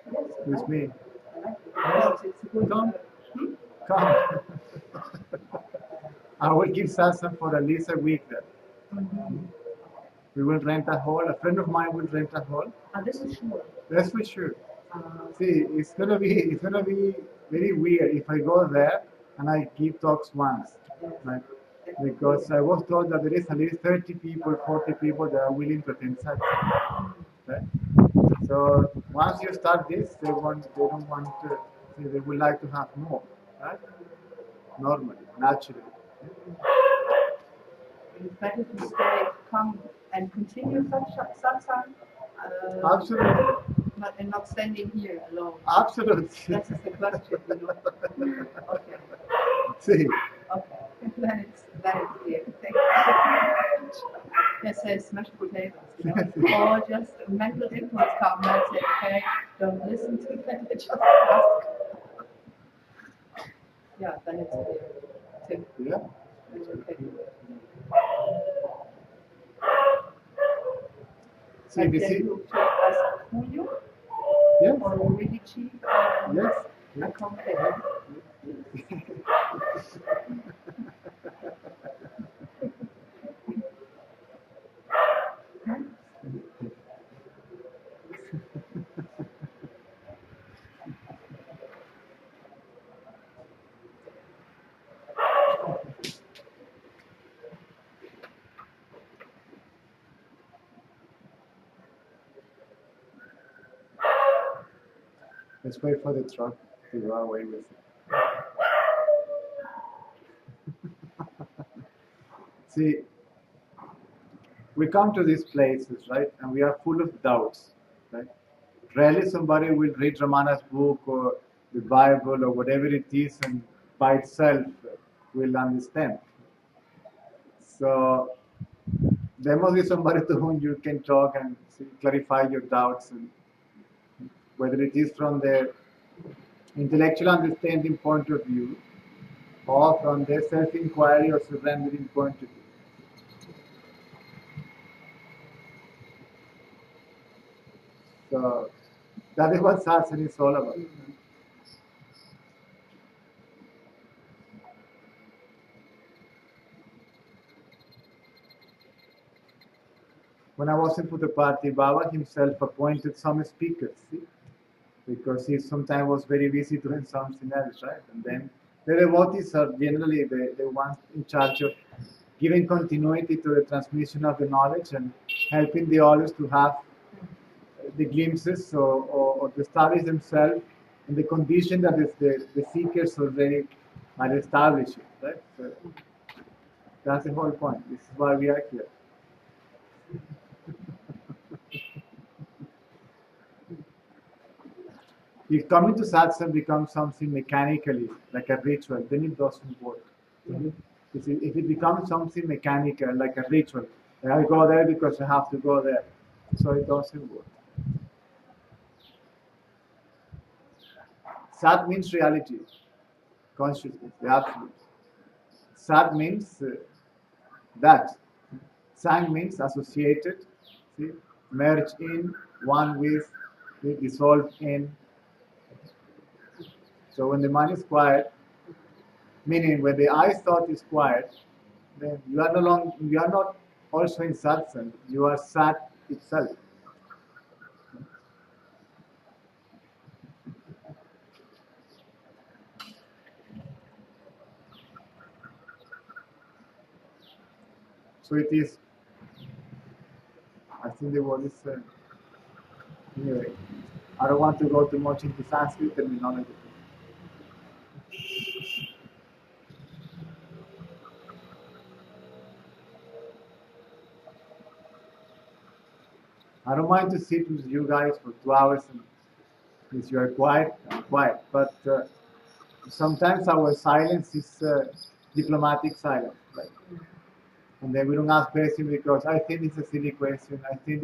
Excuse me. It's a good. Come, come. I will give Sasan for at least a week there. We will rent a hall. A friend of mine will rent a hall. This is sure. That's for sure. See, it's gonna be very weird if I go there and I give talks once, like, because I was told that there is at least 30 people, 40 people that are willing to attend satsang. Right? So once you start this, they don't want to, they would like to have more, right? Normally, naturally. It's better to stay, come and continue satsang, Absolutely, and not standing here alone. absolutely. That is the question, Okay. See, Okay. That is clear. Thank you. Yes, say smashed potatoes, or just mental impulse come and say, okay, don't listen to them, just ask. Yeah, then it's clear. Tim, yeah. it's okay. See, Like this then is, you to ask who you yes, or really cheap yes. accommodation. Let's wait for the truck to go away with it. See, we come to these places, right, and we are full of doubts, right? Rarely somebody will read Ramana's book or the Bible or whatever it is and by itself will understand. So there must be somebody to whom you can talk and clarify your doubts, and whether it is from the intellectual understanding point of view or from the self-inquiry or surrendering point of view. So that is what satsang is all about. When I was in Puttaparthi, Baba himself appointed some speakers, see? Because he sometimes was very busy doing something else, right? And then the devotees are generally the ones in charge of giving continuity to the transmission of the knowledge and helping the others to have the glimpses or to establish themselves in the condition that is the seekers already are establishing, right? So that's the whole point. This is why we are here. If coming to satsang becomes something mechanically, like a ritual, then it doesn't work. If it becomes something mechanical, like a ritual, I go there because I have to go there, so it doesn't work. Sat means reality, consciousness, the absolute. Sat means that. Sang means associated, see, merge in, one with, dissolve in. So when the mind is quiet, meaning when the I thought is quiet, then you are not also in satsang, you are sat itself. So it is, I think the word is, anyway, I don't want to go too much into Sanskrit terminology. I don't mind to sit with you guys for 2 hours and if you are quiet, I'm quiet. But sometimes our silence is diplomatic silence. Like, and then we don't ask questions because I think it's a silly question. I think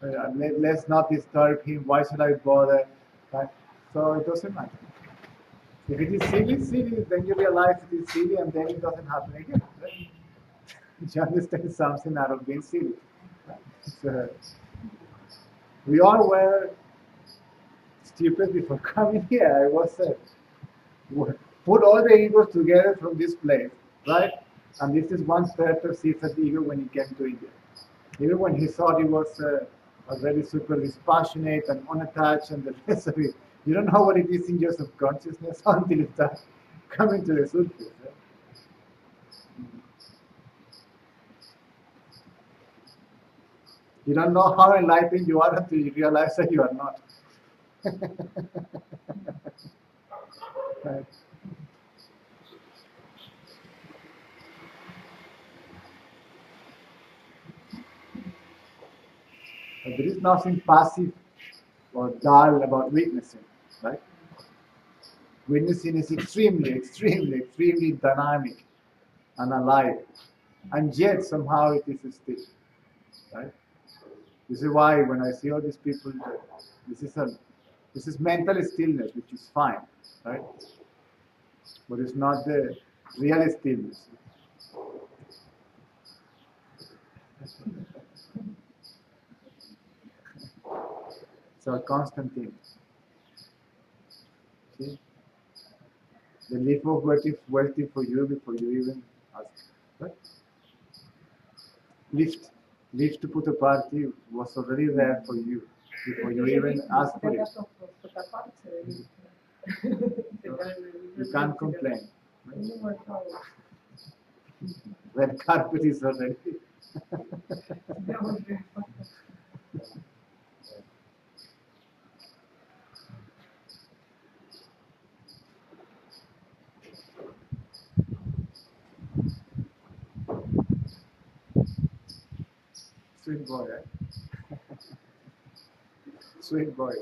let's not disturb him. Why should I bother? Right? So it doesn't matter. If it is silly, then you realize it is silly and then it doesn't happen again. Right? You understand something out of being silly. Right? So, we all were stupid before coming here. I was put all the egos together from this place, right? And this is one third of Caesar's ego when he came to India. Even when he thought he was very super dispassionate and unattached and the rest of it, you don't know what it is in your subconsciousness until it starts coming to the surface. Right? You don't know how enlightened you are until you realize that you are not. Right. But there is nothing passive or dull about witnessing, right? Witnessing is extremely dynamic and alive, and yet somehow it is still, right? This is why when I see all these people, this is a this is mental stillness, which is fine, right? But it's not the real stillness. It's a constant thing. See, the leaf of waiting for you before you even ask. Right? Lift, lift to put a party was already there for you before you even ask for it. So you can't complain. Right? Red carpet is already. Sweet boy, right? Sweet boy.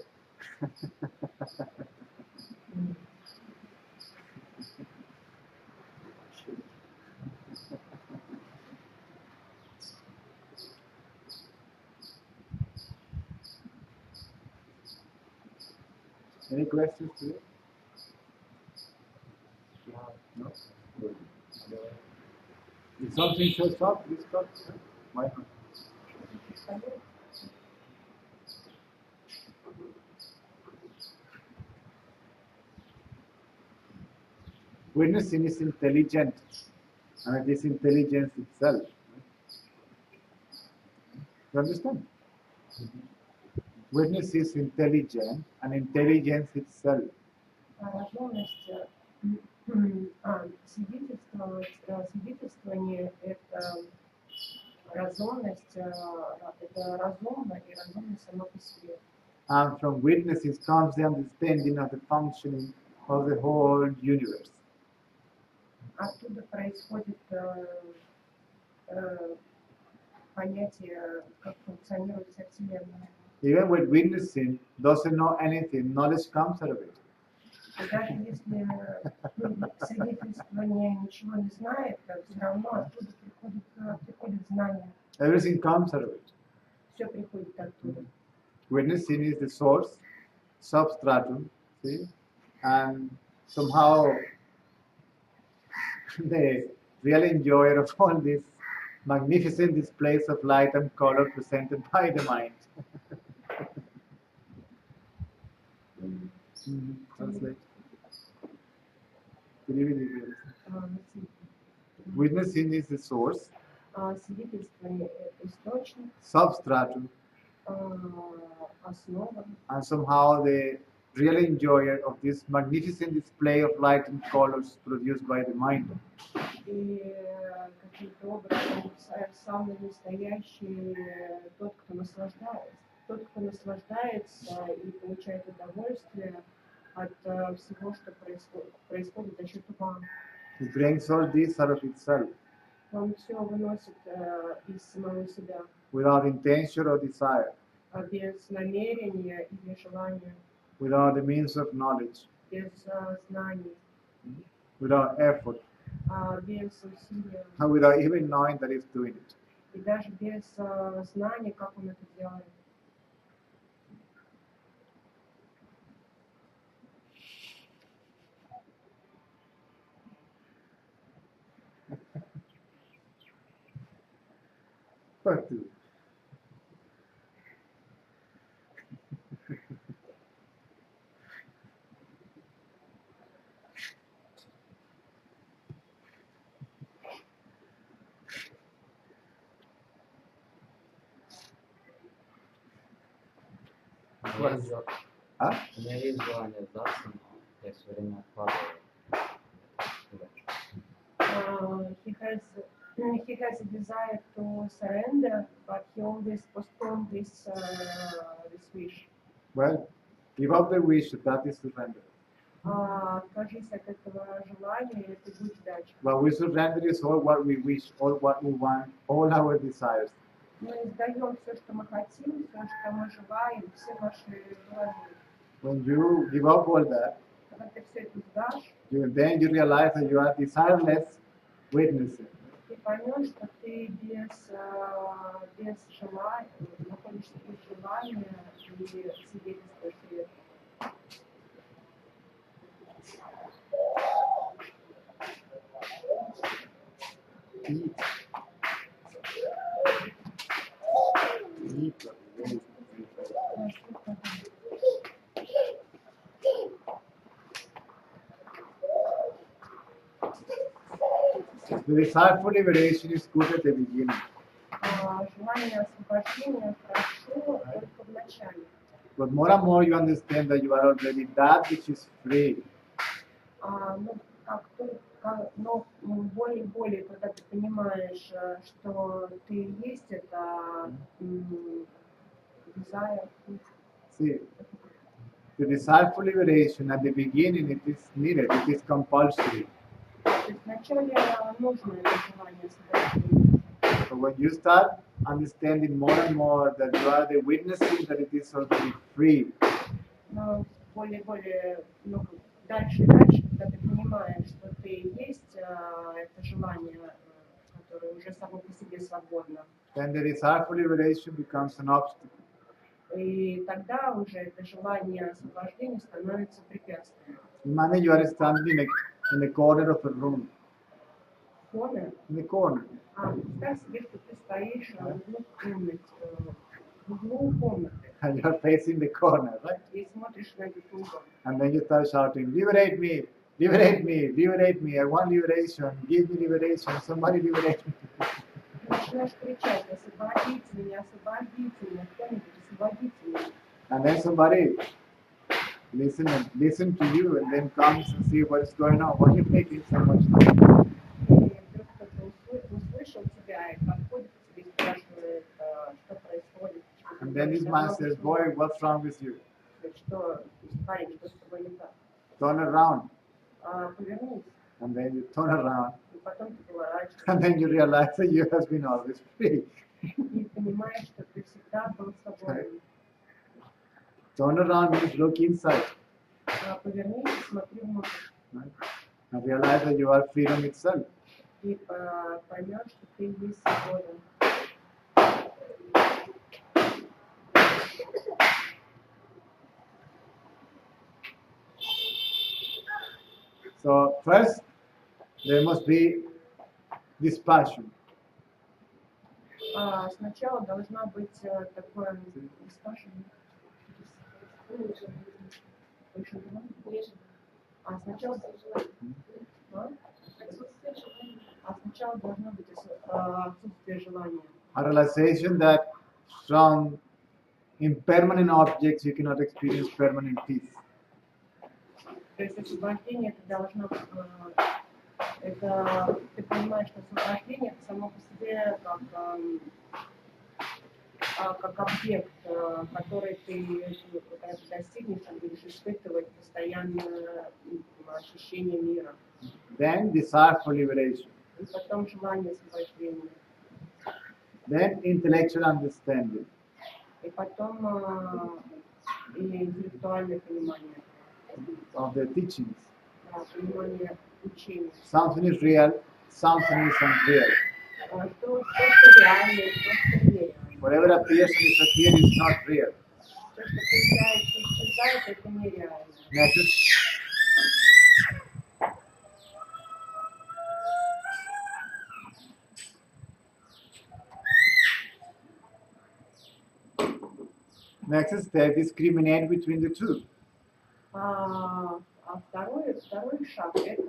Any questions today? No? Good. If something shows up, please stop. Why not? Witnessing is intelligent, and it is intelligence itself. You understand? Witness is intelligent, and intelligence itself. Разумность, свидетельствование это разумность, это разумно и разумно само по себе. And from witnesses comes the understanding of the functioning of the whole universe. Оттуда происходит понятие, как функционирует вся Вселенная. Even when witnessing doesn't know anything, knowledge comes out of it. И даже если свидетельствование ничего не знает, все равно оттуда приходит знание. Everything comes out of it. Все приходит оттуда. Witnessing is the source, substratum, see, and somehow the real enjoyer of all these magnificent displays of light and color presented by the mind. Translate. Witnessing is the source, Свидетельствование это источник, substratum, основа. and somehow the real enjoyer of this magnificent display of light and colors produced by the mind. И каким-то образом самый настоящий тот, кто наслаждается и получает удовольствие от всего, что происходит за счет ума. He brings all this out of itself. Он все выносит из самого себя. Without intention or desire. Без намерения или желания. Without the means of knowledge. Без знаний. Without effort. Без усилия. And without even knowing that he's doing it. И даже без знания, как он это делает. What do? was. А? У меня есть желание сдаться, но я все время откладываю удачу. He has a desire to surrender, but he always postpones this wish. Well, give up the wish, that is surrender. Откажись от этого желания, это будет удача. But we surrender is all what we wish, all what we want, all our desires. Мы издаем все, что мы хотим, все, что мы желаем, все наши желания. When you give up all that, Когда ты все это сдашь, then you realize that you are desireless witnessing. ты поймешь, что ты без желания, находишься без желания и свидетельствуешь себе. Deep. Deeper. The desire for liberation is good at the beginning. Желание освобождения хорошо только в начале. But more and more you understand that you are already that which is free. Но более и более, когда ты понимаешь, что ты есть, это desire. See, the desire for liberation at the beginning it is needed, it is compulsory. То есть вначале нужно это желание освобождения. So when you start understanding more and more that you are the witnessing that it is already free, Но более и более, дальше и дальше, когда ты понимаешь, что ты есть, это желание, которое уже само по себе свободно. then the desire for liberation becomes an obstacle. И тогда уже это желание освобождения становится препятствием. Imagine you are standing in the corner of a room. Corner? In the corner. Представь себе, что ты стоишь в углу комнаты. And you are facing the corner, right? И смотришь на этот угол. And then you start shouting, liberate me, liberate me, liberate me, I want liberation, give me liberation, somebody liberate me. Начинаешь кричать, освободите меня, кто-нибудь освободите меня. And then somebody listen to you and then comes and see what is going on. Why are you making so much noise? И вдруг кто-то услышал тебя и подходит к тебе и спрашивает, что происходит. And then this man says, boy, what's wrong with you? Что, парень, что с тобой не так? Turn around. Повернись. And then you turn around. И потом ты поворачиваешься. And then you realize that you have been always free. И понимаешь, что ты всегда был свободен. Turn around means look inside. Повернись и смотри внутрь. Right? And realize that you are freedom itself. И поймешь, что ты есть свободен. So first, there must be dispassion. Сначала должна быть такое диспашен. Сначала должно быть отсутствие желания. A realization that from impermanent objects you cannot experience permanent peace. То есть освобождение это должно быть, это ты понимаешь, что освобождение это само по себе как объект, который ты достигнешь, ты будешь испытывать постоянное ощущение мира. Then desire for liberation. И потом желание освобождения. Then intellectual understanding. И потом интеллектуальное понимание. Of the teachings. Понимание учения. Something is real, something is unreal. Что реально, что нереально. Whatever appears and disappears is not real. То, что появляется и исчезает, это нереально. Next step, discriminate between the two. Второй шаг – это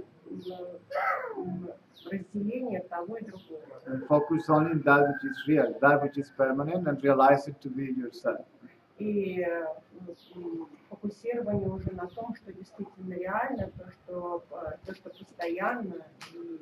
разделение того и другого. And focus only on that which is real, that which is permanent, and realize it to be yourself. И фокусирование уже на том, что действительно реально, то, что постоянно. И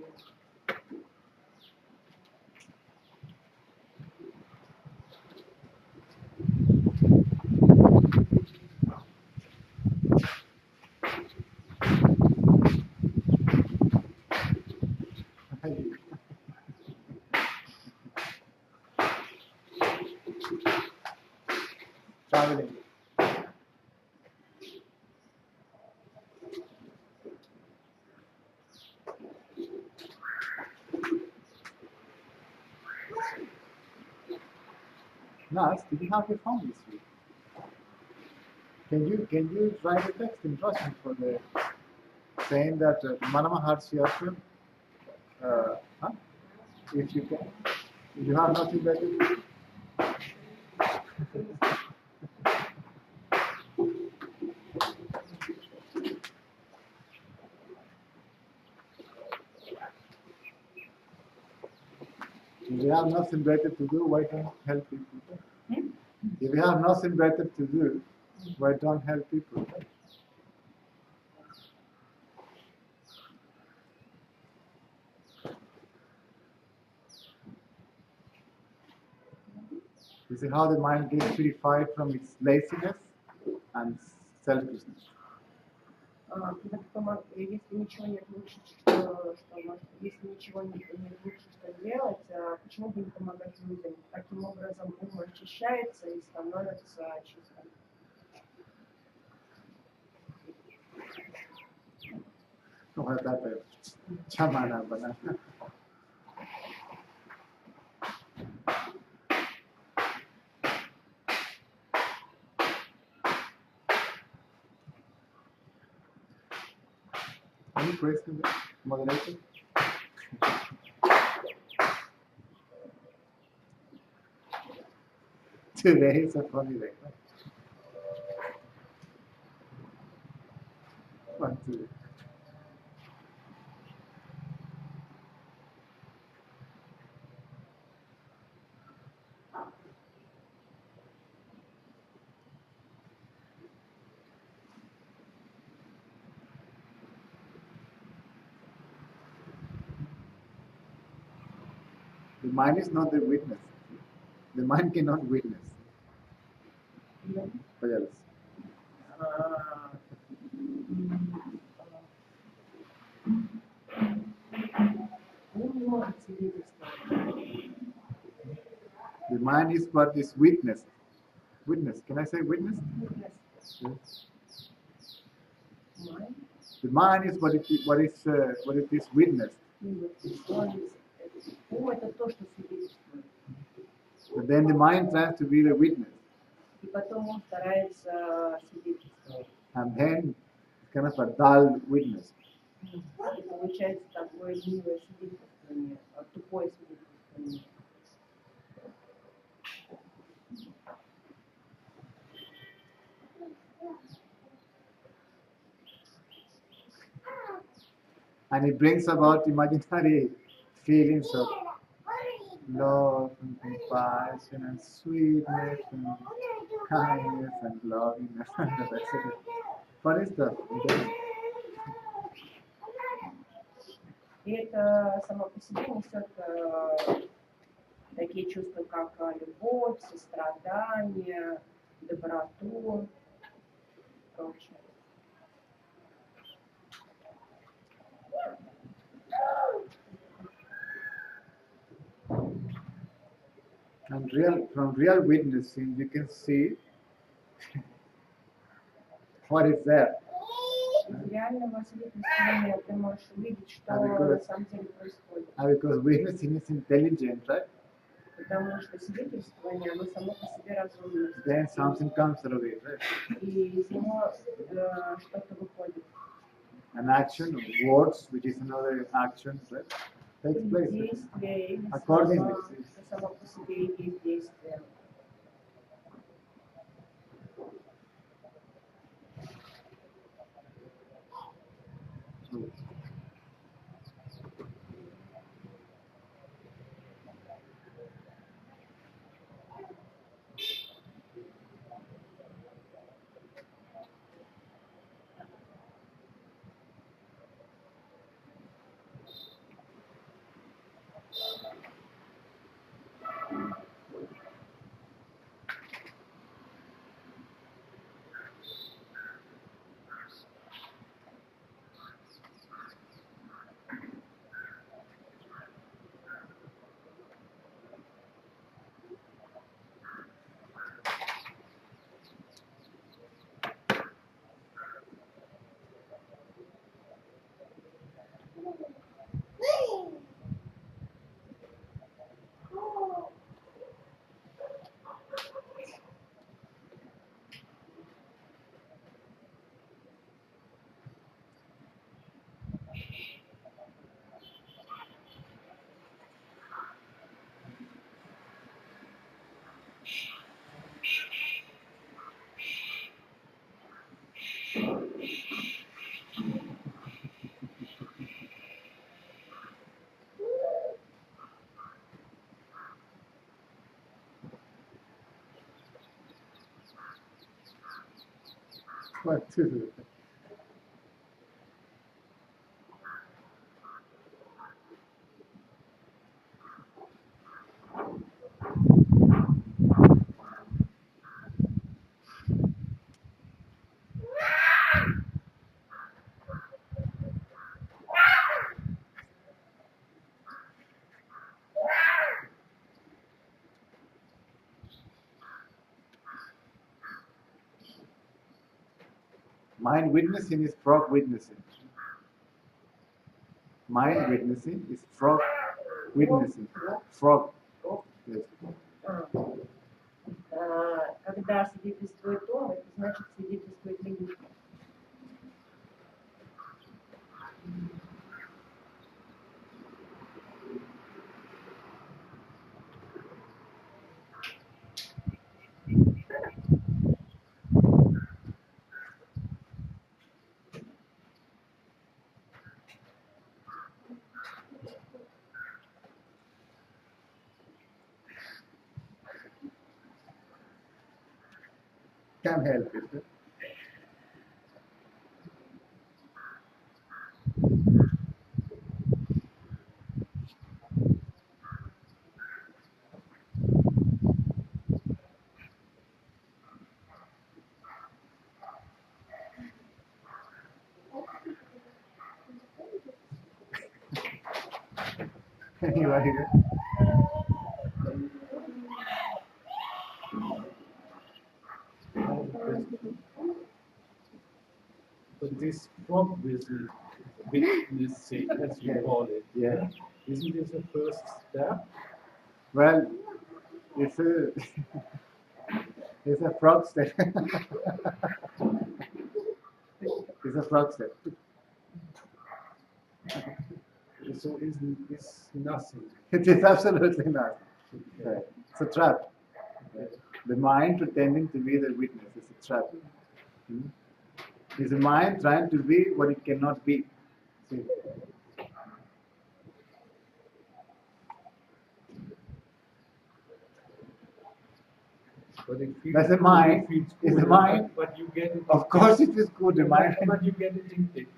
Traveling. Nas, did you have your phone this week? Can you write a text in Russian for the saying that Manama Harshiyashun, huh? If you can, if you have nothing better to do. If you have nothing better to do, why don't help people? If you have nothing better to do, why don't help people? You see how the mind gets purified from its laziness and selfishness. Если ничего нет лучше, если ничего нет лучше, что делать, почему бы не помогать людям? Таким образом ум очищается и становится чистым. Вот это чамана бана. Any question, moderator? Today is a funny day. One, two. The mind is not the witness. The mind cannot witness. What else? The mind is what is witnessed. Witness. Can I say witness? Yes. The mind is what it is witnessed. But then the mind tries to be the witness. And then it's kind of a dull witness. And it brings about imaginary feelings of love and compassion and sweetness and kindness and lovingness and the rest of it. Funny stuff. И это само по себе несет такие чувства, как любовь, сострадание, доброту и прочее. And from real witnessing, you can see what is there. Реального свидетельствования ты можешь увидеть, что на самом деле происходит. Because witnessing is intelligent, right? Потому что свидетельствование, оно само по себе разумно. Then something comes out of it, right? И из него что-то выходит. An action, words, which is another action, right? Takes place. Действие, Accordingly. что само по себе и есть действие. What to do? Mind witnessing is frog witnessing. Mind witnessing is frog witnessing. Frog. Yes. Когда свидетельствует он, это значит свидетельствует лягушка. Can't help it. Anybody? But this frog witnessing, as you call it, Yeah. isn't this the first step? Well, it's a it's a frog step. It's a frog step. So isn't this nothing? It is absolutely not. Right. It's a trap. The mind pretending to be the witness is a trap. It's the mind trying to be what it cannot be. See? But it feels That's the good, mind. it feels It's the good, mind. But you get it. Of course it is good. The mind. But you get addicted to it.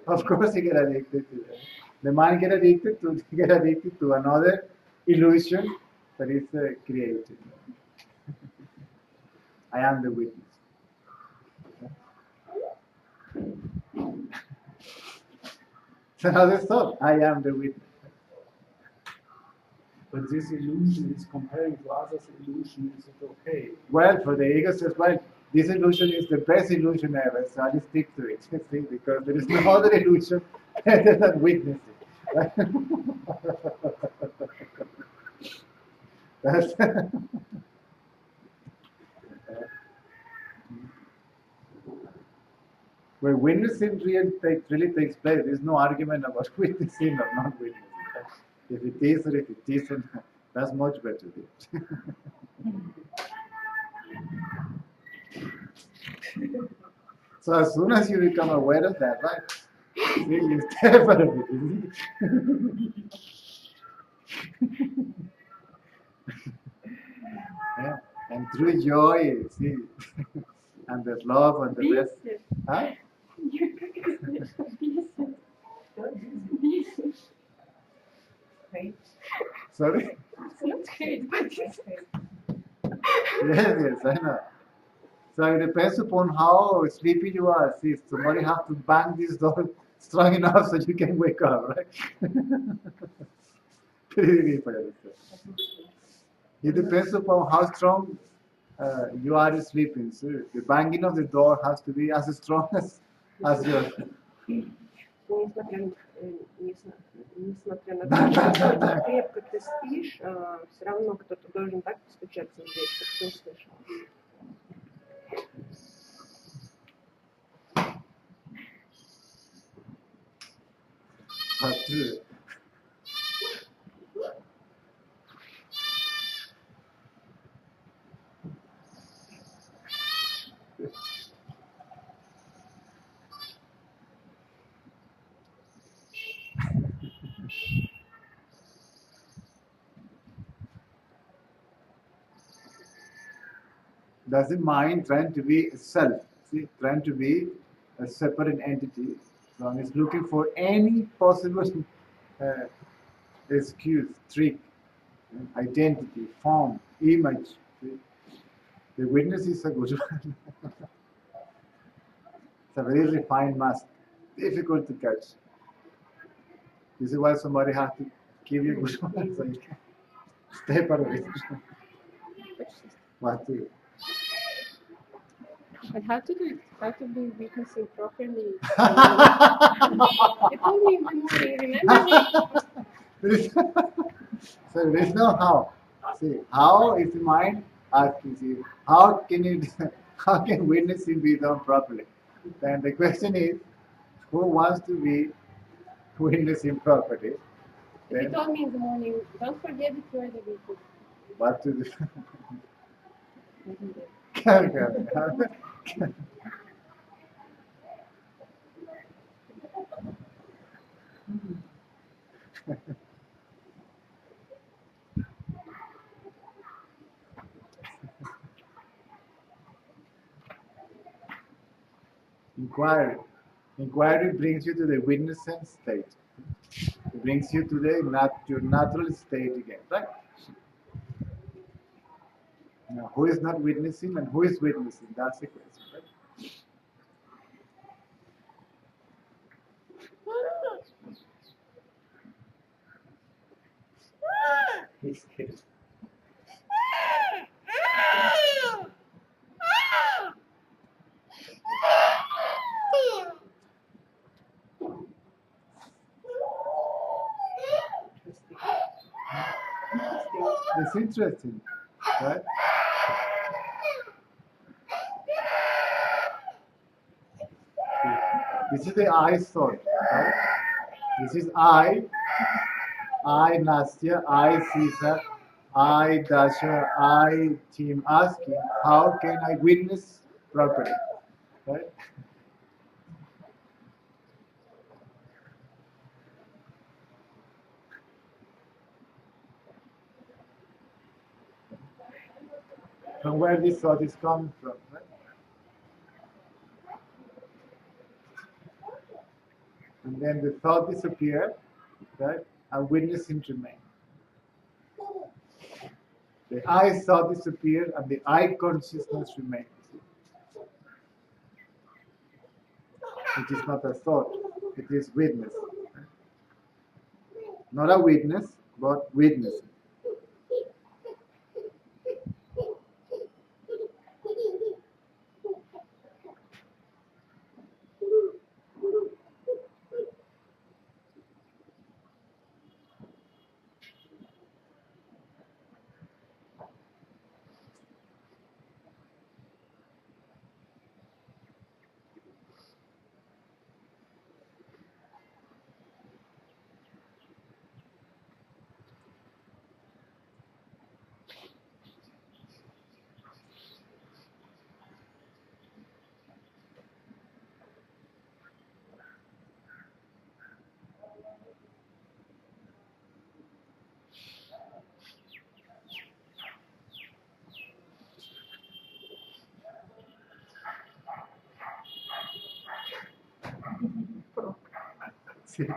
Of course you get addicted to it. The mind get addicted to another illusion that is created. I am the witness. It's another thought. I am the witness. But this illusion is comparing to others' illusion, is it okay? Well, for the ego says, well, this illusion is the best illusion ever, so I'll stick to it. See, because there is no other illusion better than witnessing. That's where witnessing really takes place. There's no argument about witnessing or not witnessing. If it is or if it isn't, that's much better. So as soon as you become aware of that, right? See, you step out of it, isn't it? Yeah. And through joy, see, and the love and the rest. Huh? Sorry? Yes, I know. So it depends upon how sleepy you are. See, somebody have to bang this door strong enough so you can wake up, right? Pretty deep, I understand. It depends upon how strong you are sleeping. So the banging of the door has to be as strong as your. Несмотря на то, насколько крепко ты спишь, все равно кто-то должен так постучаться в дверь, чтобы ты услышал. That's the mind trying to be self. see, trying to be a separate entity. So he's looking for any possible uh, excuse, trick, identity, form, image. See? The witness is a good one. It's a very refined mask, difficult to catch. This is why somebody has to give you a good one so you can step away. What to do? But how to do it? How to be witnessing properly? You told me in the morning, remember? So there is no how. See, how is the mind asking you, how can you how can witnessing be done properly? Then the question is, who wants to be witnessing properly? You Then told me in the morning, don't forget that you are the witness. what to do? Inquiry. Inquiry brings you to the witnessing state. It brings you to your natural state again, right? Now, who is not witnessing and who is witnessing? That's the question, right? He's scared. It's interesting, right? This is the I thought, right? This is I Nastya, I Caesar, I Dasha, I team asking, how can I witness properly, right? From where this thought is coming from, right? And then the thought disappears, right? And witnessing remains. The I thought disappears and the I consciousness remains. It is not a thought, it is witness. Not a witness, but witnessing. See?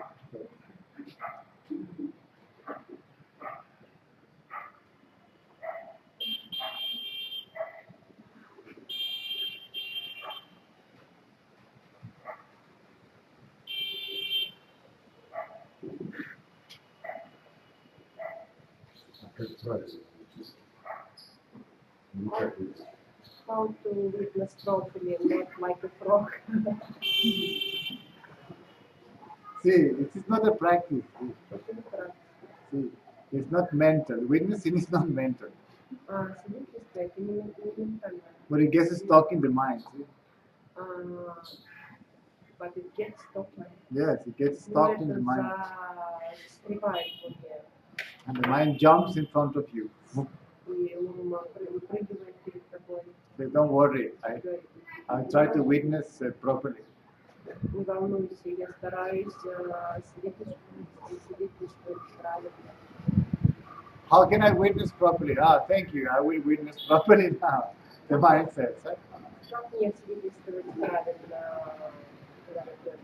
How to witness properly and not like a frog. See, it is not a practice. See, it's not mental. Witnessing is not mental. Свидетельство это не ментально. But it gets stuck in the mind. See? But it gets stuck. Yes, it gets Но stuck in the это mind. застревает в уме. And the mind jumps in front of you. И ум выпрыгивает перед тобой. Say, don't worry, I'll try to witness properly. Не волнуйся, я стараюсь свидетельствовать правильно. How can I witness properly? Ah, thank you, I will witness properly now. The mind says, right? Как мне свидетельствовать правильно выражение?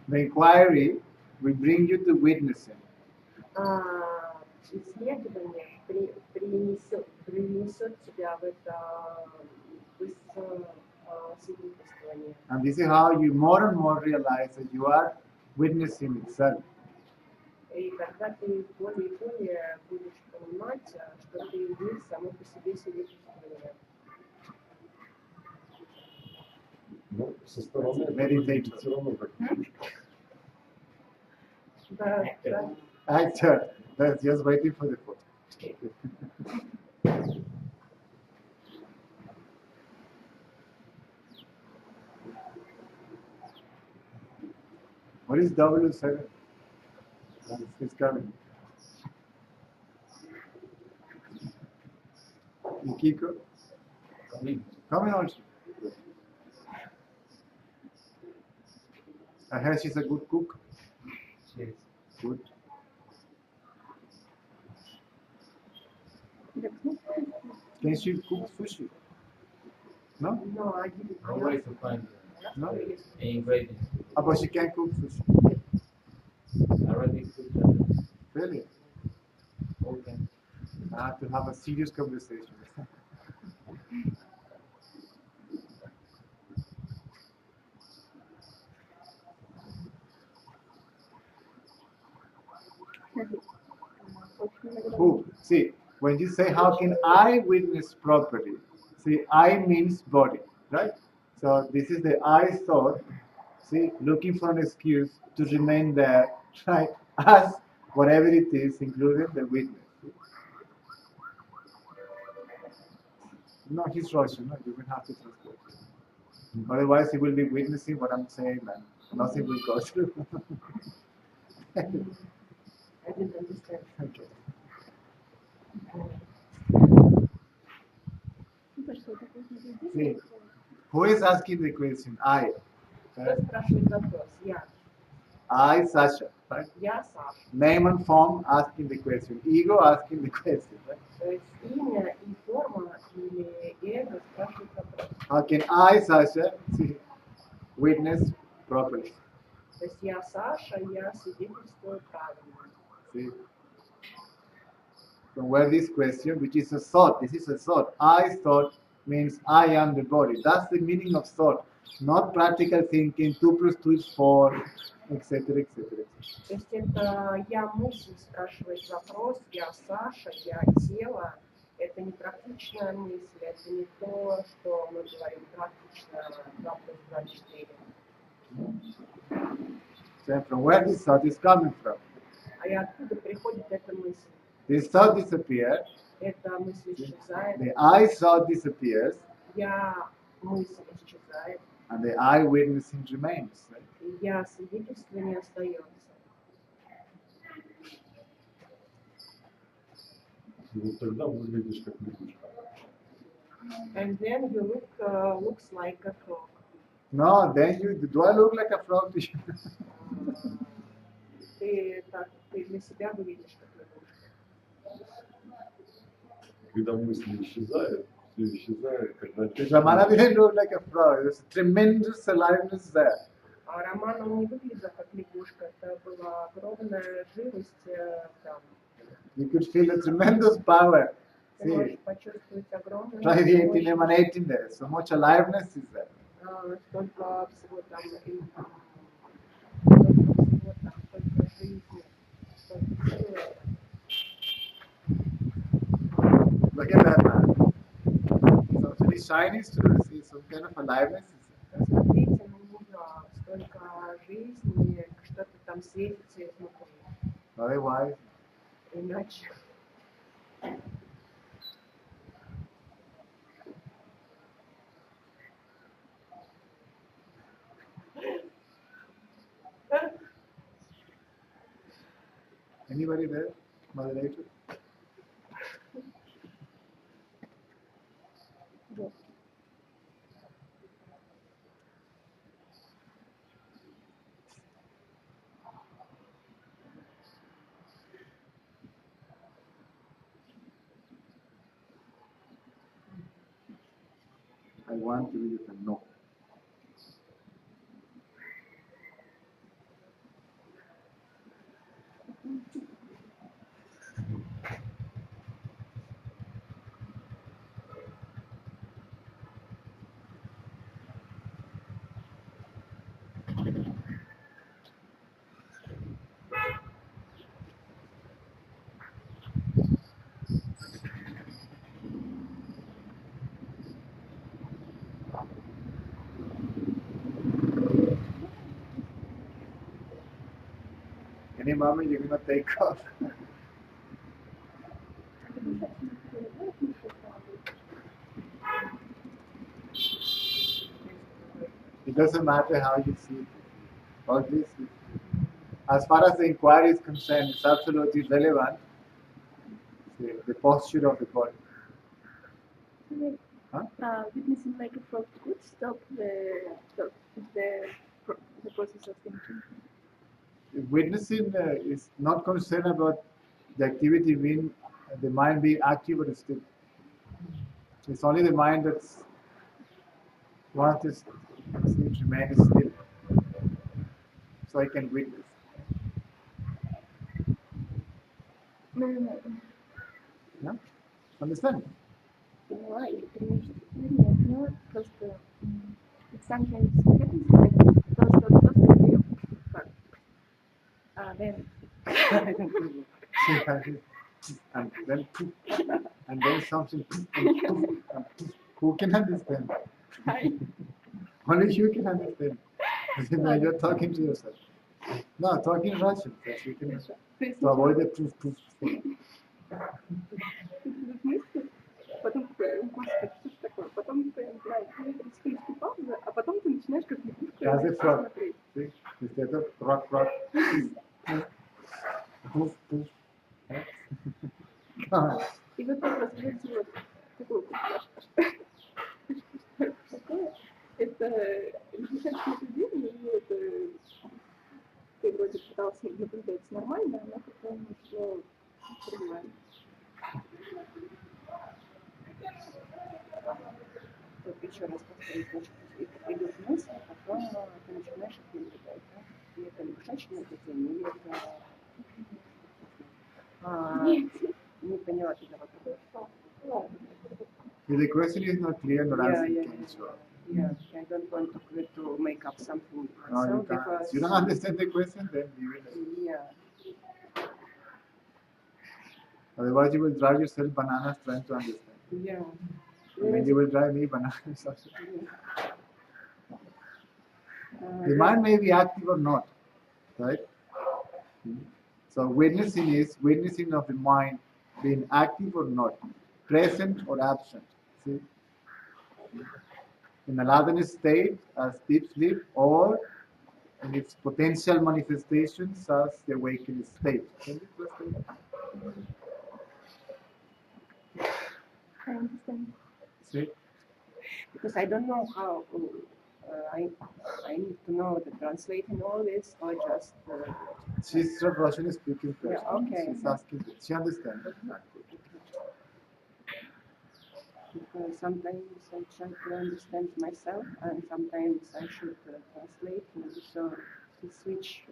The inquiry will bring you to witnessing. Исследование принесет тебя в это свидетельствование. And this is how you more and more realize that you are witnessing itself. И тогда ты более и более будешь понимать, что ты есть само по себе свидетельствование. Ну, со стороны Meditator. все равно как Да, да. Actor, that's just waiting for the photo. What is W7? It's coming. Yukiko? Coming also. I heard she's a good cook. Yes. Good. Can she cook sushi? No? Но один No way to find No? ingredients. But she can cook sushi. Arabic food. Really? Okay. I have to have a serious conversation. Who? See, when you say, how can I witness properly? See, I means body, right? So this is the I thought, see, looking for an excuse to remain there, right? As whatever it is, including the witness. No, he's Russian, no, you will have to translate. Otherwise, he will be witnessing what I'm saying and nothing will go through. I didn't understand. Okay. See, who is asking the question? I. Кто Right? спрашивает вопрос? Я. I, Sasha. Right? Я Саша. Name and form asking the question. Ego asking the question. Right? То есть имя и форма или эго спрашивают вопрос. How can I, Sasha, see, witness properly? То есть я Саша, я свидетельствую правильно. See? From where this question, which is a thought, this is a thought. I thought means I am the body. That's the meaning of thought. Not practical thinking, 2 plus 2 is 4, etc., etc. То есть это я мысль спрашивает вопрос, я Саша, я тело. Это не практичная мысль, это не то, что мы говорим практично 2 плюс 2 4. So from where this thought is coming from? А и откуда приходит эта мысль? This thought disappears, Эта мысль исчезает, the I thought disappears, я мысль исчезает, and the I witnessing remains. Right? и я свидетельствование остается. вот тогда выглядишь как лягушка. And then you looks like a frog. No, then you do I look like a frog to you? Ты для себя выглядишь как лягушка. Когда мысли исчезают, все исчезает, когда Ramana didn't look like a frog. There's tremendous aliveness there. А Роман, он не выглядел как лягушка, это была огромная живость там. You could feel a tremendous power. Ты можешь See, почувствовать огромную radiating, мощь, emanating there. So much aliveness is there. столько всего там, столько жизни, столько силы. Look at that man. So actually shiny to see some kind of aliveness is there. Посмотрите на него, столько жизни, что-то там светится изнутри. Otherwise, Иначе. anybody there? Moderator? I want to be with a no. Any moment you're gonna take off. It doesn't matter how you see it. All this, as far as the inquiry is concerned, it's absolutely relevant. The posture of the body. Huh? Witnessing like a frog could stop the process of thinking. Witnessing is not concerned about the activity being the mind being active or still. It's only the mind that's wants to remain still, so I can witness. No. Yeah? Understand? Right, no, because it sometimes happens like those then and then something who can understand? Only you can understand. Now you're talking to yourself. No, talking Russian, because you can to avoid the proof. потом господи, что ж такое, потом ты происходит пауза, а потом ты начинаешь как As a frog. смотреть. See? Instead of rock. Poof. И вот так раскрыть вот такой такое, это лягушачье поведение, и это ты вроде пытался наблюдать нормально, но потом ушло в другое. Вот еще раз повторюсь, значит, идет мысль, а потом ты начинаешь их наблюдать, да? И это лягушачье наблюдение, или это... не поняла тебя вопрос. If the question is not clear, not answer can show. Yeah, I don't want to make up something No, you myself can't. because... You don't understand the question, then leave it. Yeah, Otherwise, you will drive yourself bananas trying to understand. yeah. And then you will drive me bananas also. The mind may be active or not, right? So witnessing is witnessing of the mind being active or not, present or absent. See? In a latent state as deep sleep, or in its potential manifestations as the awakened state. Can you translate? I understand. See? Because I don't know how I need to know the translating all this or just She's a Russian speaking person. Yeah, okay. She's asking. She understands. because sometimes I try to understand myself and sometimes I should translate and so to switch.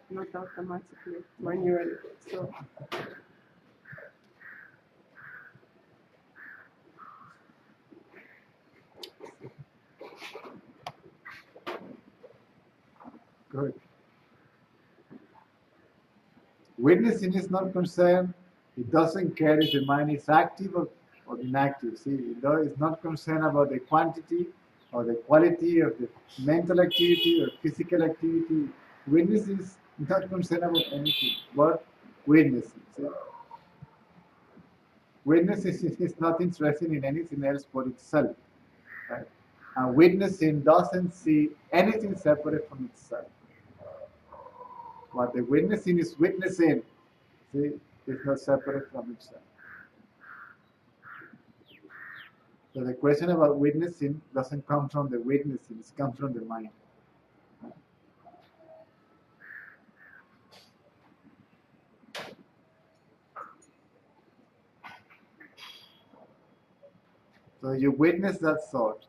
Not automatically, manually. So Good. Witnessing is not concerned. It doesn't care if the mind is active or inactive. See, it's not concerned about the quantity or the quality of the mental activity or physical activity. Witnessing is not concerned about anything but witnessing. See? Witnessing is not interested in anything else but itself. Right? And witnessing doesn't see anything separate from itself. What the witnessing is witnessing, see, is not separate from itself. So the question about witnessing doesn't come from the witnessing, it comes from the mind. So you witness that thought,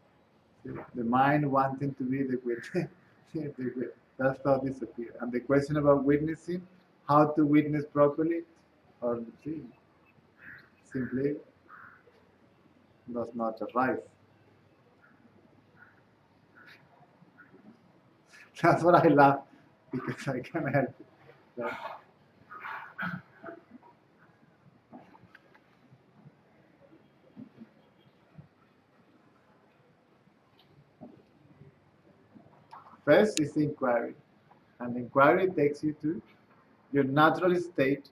the mind wanting to be the witness. That thought disappears. And the question about witnessing, how to witness properly, or simply does not arise. That's what I laugh because I can't help it. That- First is the inquiry, and the inquiry takes you to your natural state,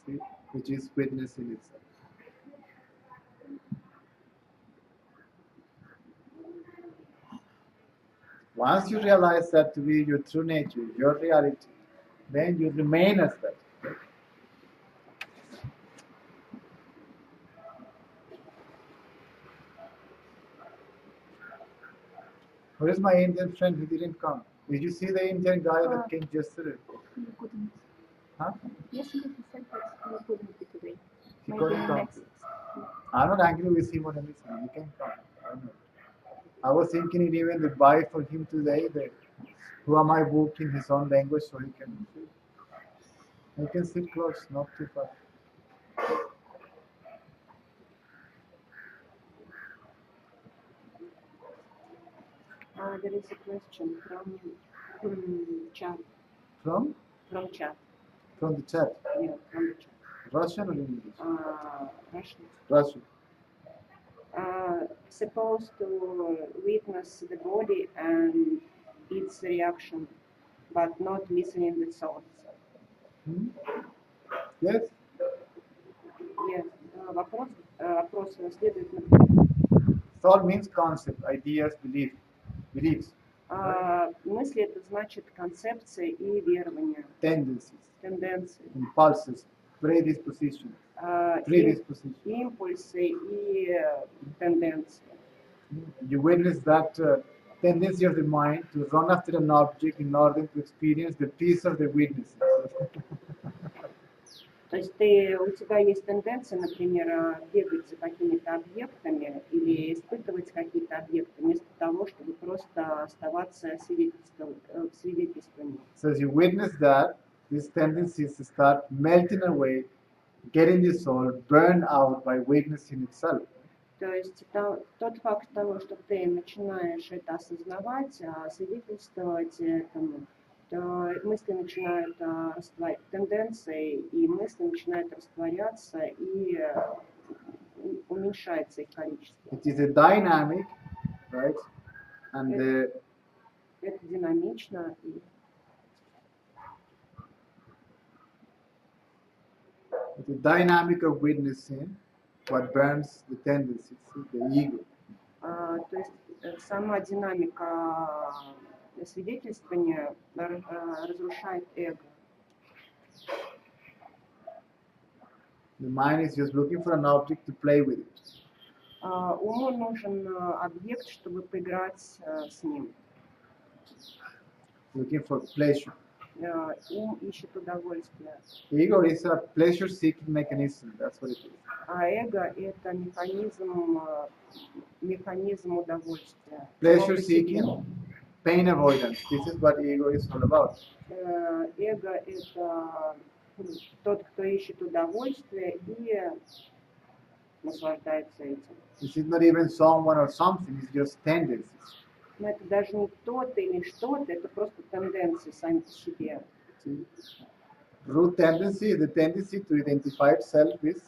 see, which is witnessing itself. Once you realize that to be your true nature, your reality, then you remain as that. Where is my Indian friend? He didn't come. Did you see the Indian guy that came yesterday? You couldn't. Huh? Yesterday he said that you couldn't be today. He Maybe couldn't come. next. I'm not angry with him or anything. He can come. I know. I was thinking it even the buy for him today, the who am I book in his own language so he can sit close, not too far. There is a question from chat. From? From chat. From the chat. Yeah, from the chat. Russian or English? Russian. Russian. Supposed to witness the body and its reaction, but not listening the thoughts. Hmm? Yes? Yes. Вопрос следует. Thought means concept, ideas, beliefs, Мысли это значит концепции и верования, tendencies, тенденции, impulses, predisposition, импульсы и тенденции. You witness that tendency of the mind to run after an object in order to experience the peace of the witness. То есть у тебя есть тенденция, например, бегать за какими-то объектами или испытывать какие-то объекты, вместо того, чтобы просто оставаться в свидетельствовании. So as you witness that, these tendencies start melting away, getting the soul burned out by witnessing itself. То есть тот факт того, что ты начинаешь это осознавать, свидетельствовать этому, то мысли начинают тенденции, и мысли начинают растворяться, и уменьшается их количество. It is a dynamic, right? And Это динамично. the dynamic of witnessing what burns the tendencies, the ego. То есть сама динамика свидетельствования разрушает эго. The mind is just looking for an object to play with it. Уму нужен объект, чтобы поиграть с ним. Looking for pleasure. Ум ищет удовольствие. Ego is a pleasure-seeking mechanism. That's what it is. А эго – это механизм удовольствия. Pleasure-seeking, pain avoidance. This is what ego is all about. Эго – это тот, кто ищет удовольствие и наслаждается этим. This is not even someone or something. It's just tendencies. Но это даже не кто-то или что-то, это просто тенденции сами по себе. See? Root tendency is the tendency to identify itself with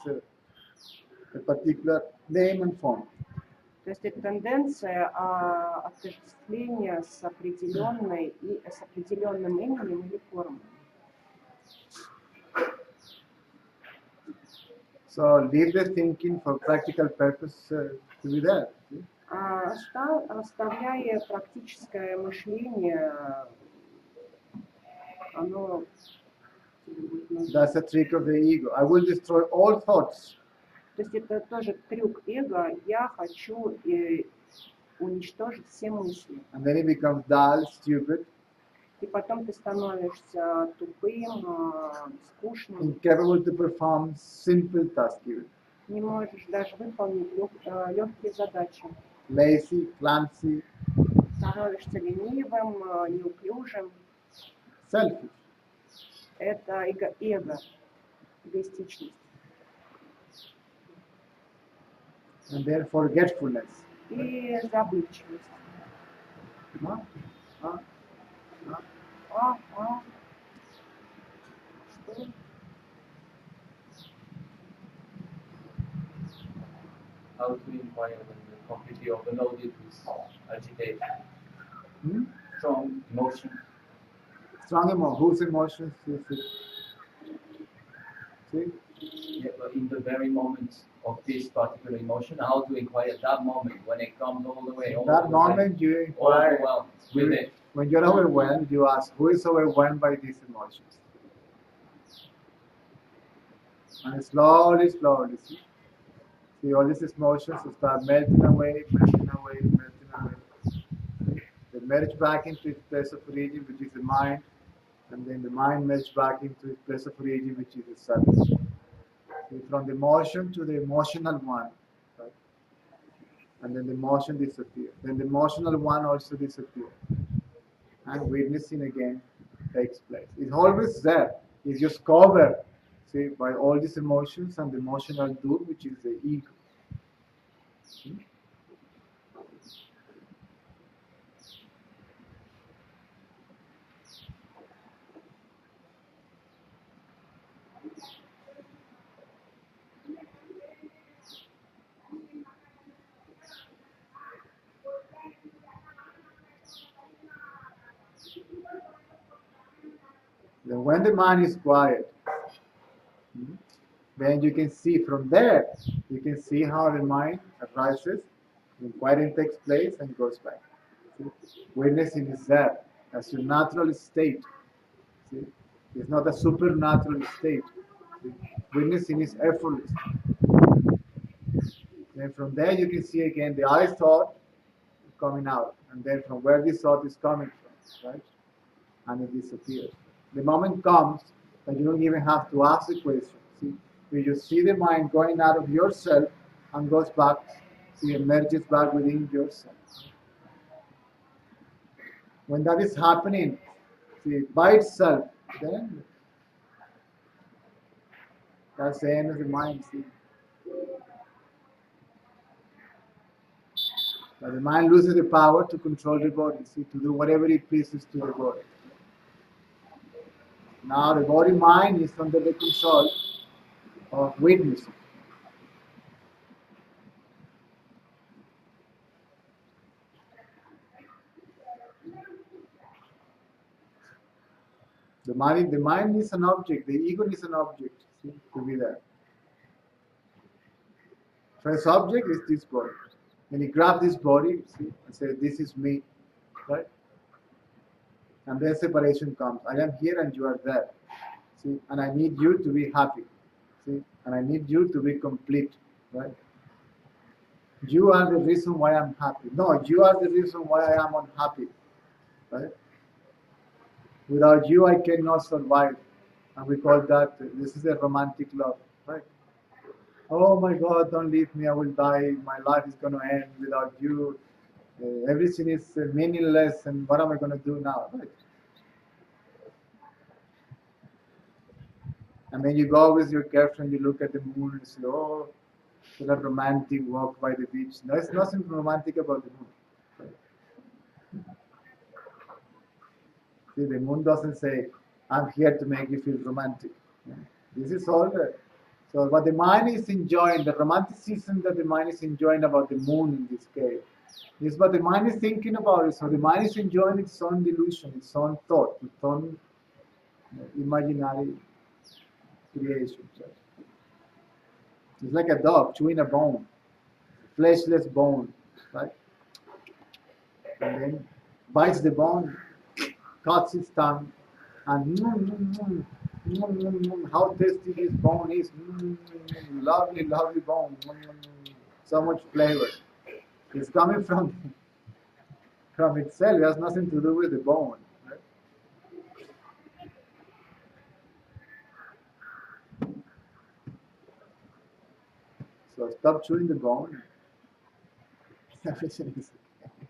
a particular name and form. То есть это тенденция отождествления с определенным именем или формой. So leave the thinking for practical purpose to be there. See? Оставляя практическое мышление, оно... That's a trick of the ego. I will destroy all thoughts. То есть это тоже трюк эго. Я хочу уничтожить все мысли. And then it becomes dull, stupid, И потом ты становишься тупым, скучным, incapable to perform simple tasks even. Не можешь даже выполнить легкие задачи. Lazy, clumsy, Становишься ленивым, неуклюжим. selfish. Это эго, эгоистичность. And then forgetfulness. И забывчивость. No? Huh? Что? How to inquire when you're completely overloaded with agitation, Hmm? strong emotion. Strong emotion. Whose emotions is it? See? Yeah, but in the very moment of this particular emotion, how to inquire that moment when it comes all the way, all That the moment you way, inquire. overwhelmed with it. When you're overwhelmed, you ask, who is overwhelmed by these emotions? And slowly, see all these emotions start melting away, melting away, melting away. They merge back into its place of origin, which is the mind, and then the mind merges back into its place of origin, which is the self. See, from the emotion to the emotional one, right? And then the emotion disappears. Then the emotional one also disappears. And witnessing again takes place. It's always there. It's just covered, see, by all these emotions and the emotional dude, which is the ego. Then when the mind is quiet, then you can see from there, you can see how the mind arises, and quieting takes place and goes back. See? Witnessing is there as your natural state. See? It's not a supernatural state. See? Witnessing is effortless. Then from there you can see again the I thought coming out, and then from where this thought is coming from, right? And it disappears. The moment comes that you don't even have to ask the question. See, you just see the mind going out of yourself and goes back, see, emerges back within yourself. When that is happening, see, by itself, then that's the end of the mind. See, but the mind loses the power to control the body, see, to do whatever it pleases to the body. Now the body mind is under the control of witnessing. The mind is an object, the ego is an object, see, to be there. First object is this body. When you grab this body, see, and say, this is me, right? And then separation comes. I am here and you are there. See, and I need you to be happy. See, and I need you to be complete, right? You are the reason why I'm happy. No, you are the reason why I am unhappy, right? Without you, I cannot survive. And we call that, this is a romantic love, right? Oh my God, don't leave me, I will die, my life is going to end without you, everything is meaningless, and what am I going to do now? Right? And then you go with your girlfriend, you look at the moon and say, oh, what a romantic walk by the beach. No, there's nothing romantic about the moon. See, the moon doesn't say, I'm here to make you feel romantic. This is all so what the mind is enjoying, the romanticism that the mind is enjoying about the moon in this case, is what the mind is thinking about it. So the mind is enjoying its own delusion, its own thought, its own imaginary creation. It's like a dog chewing a bone, fleshless bone, right? And then bites the bone, cuts its tongue, and how tasty this bone is. Lovely, lovely bone. So much flavor. It's coming from itself. It has nothing to do with the bone. Right? So stop chewing the bone. Everything is okay.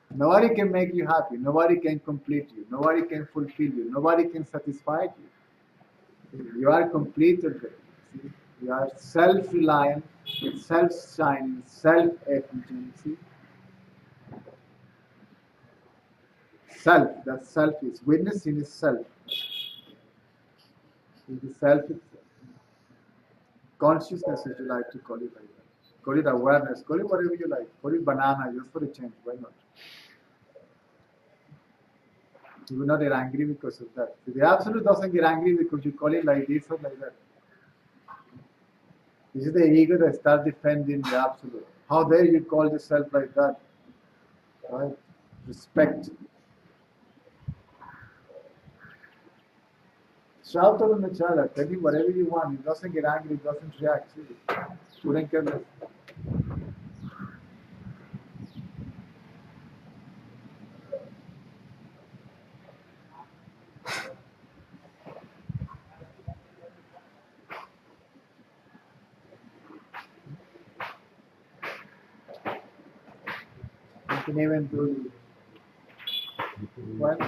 Nobody can make you happy. Nobody can complete you. Nobody can fulfill you. Nobody can satisfy you. You are complete already. See? You are self-reliant, self-shining, self-effulgent. See? Self, that self is. Witnessing is self. It is self itself. Consciousness, if you like to call it like that. Call it awareness. Call it whatever you like. Call it banana, just for a change. Why not? You will not get angry because of that. The Absolute doesn't get angry because you call it like this or like that. This is the ego that starts defending the Absolute. How dare you call yourself like that? Right? Respect. Shout out on the child, tell him whatever you want. He doesn't get angry, he doesn't react. Couldn't care less. You can even do what?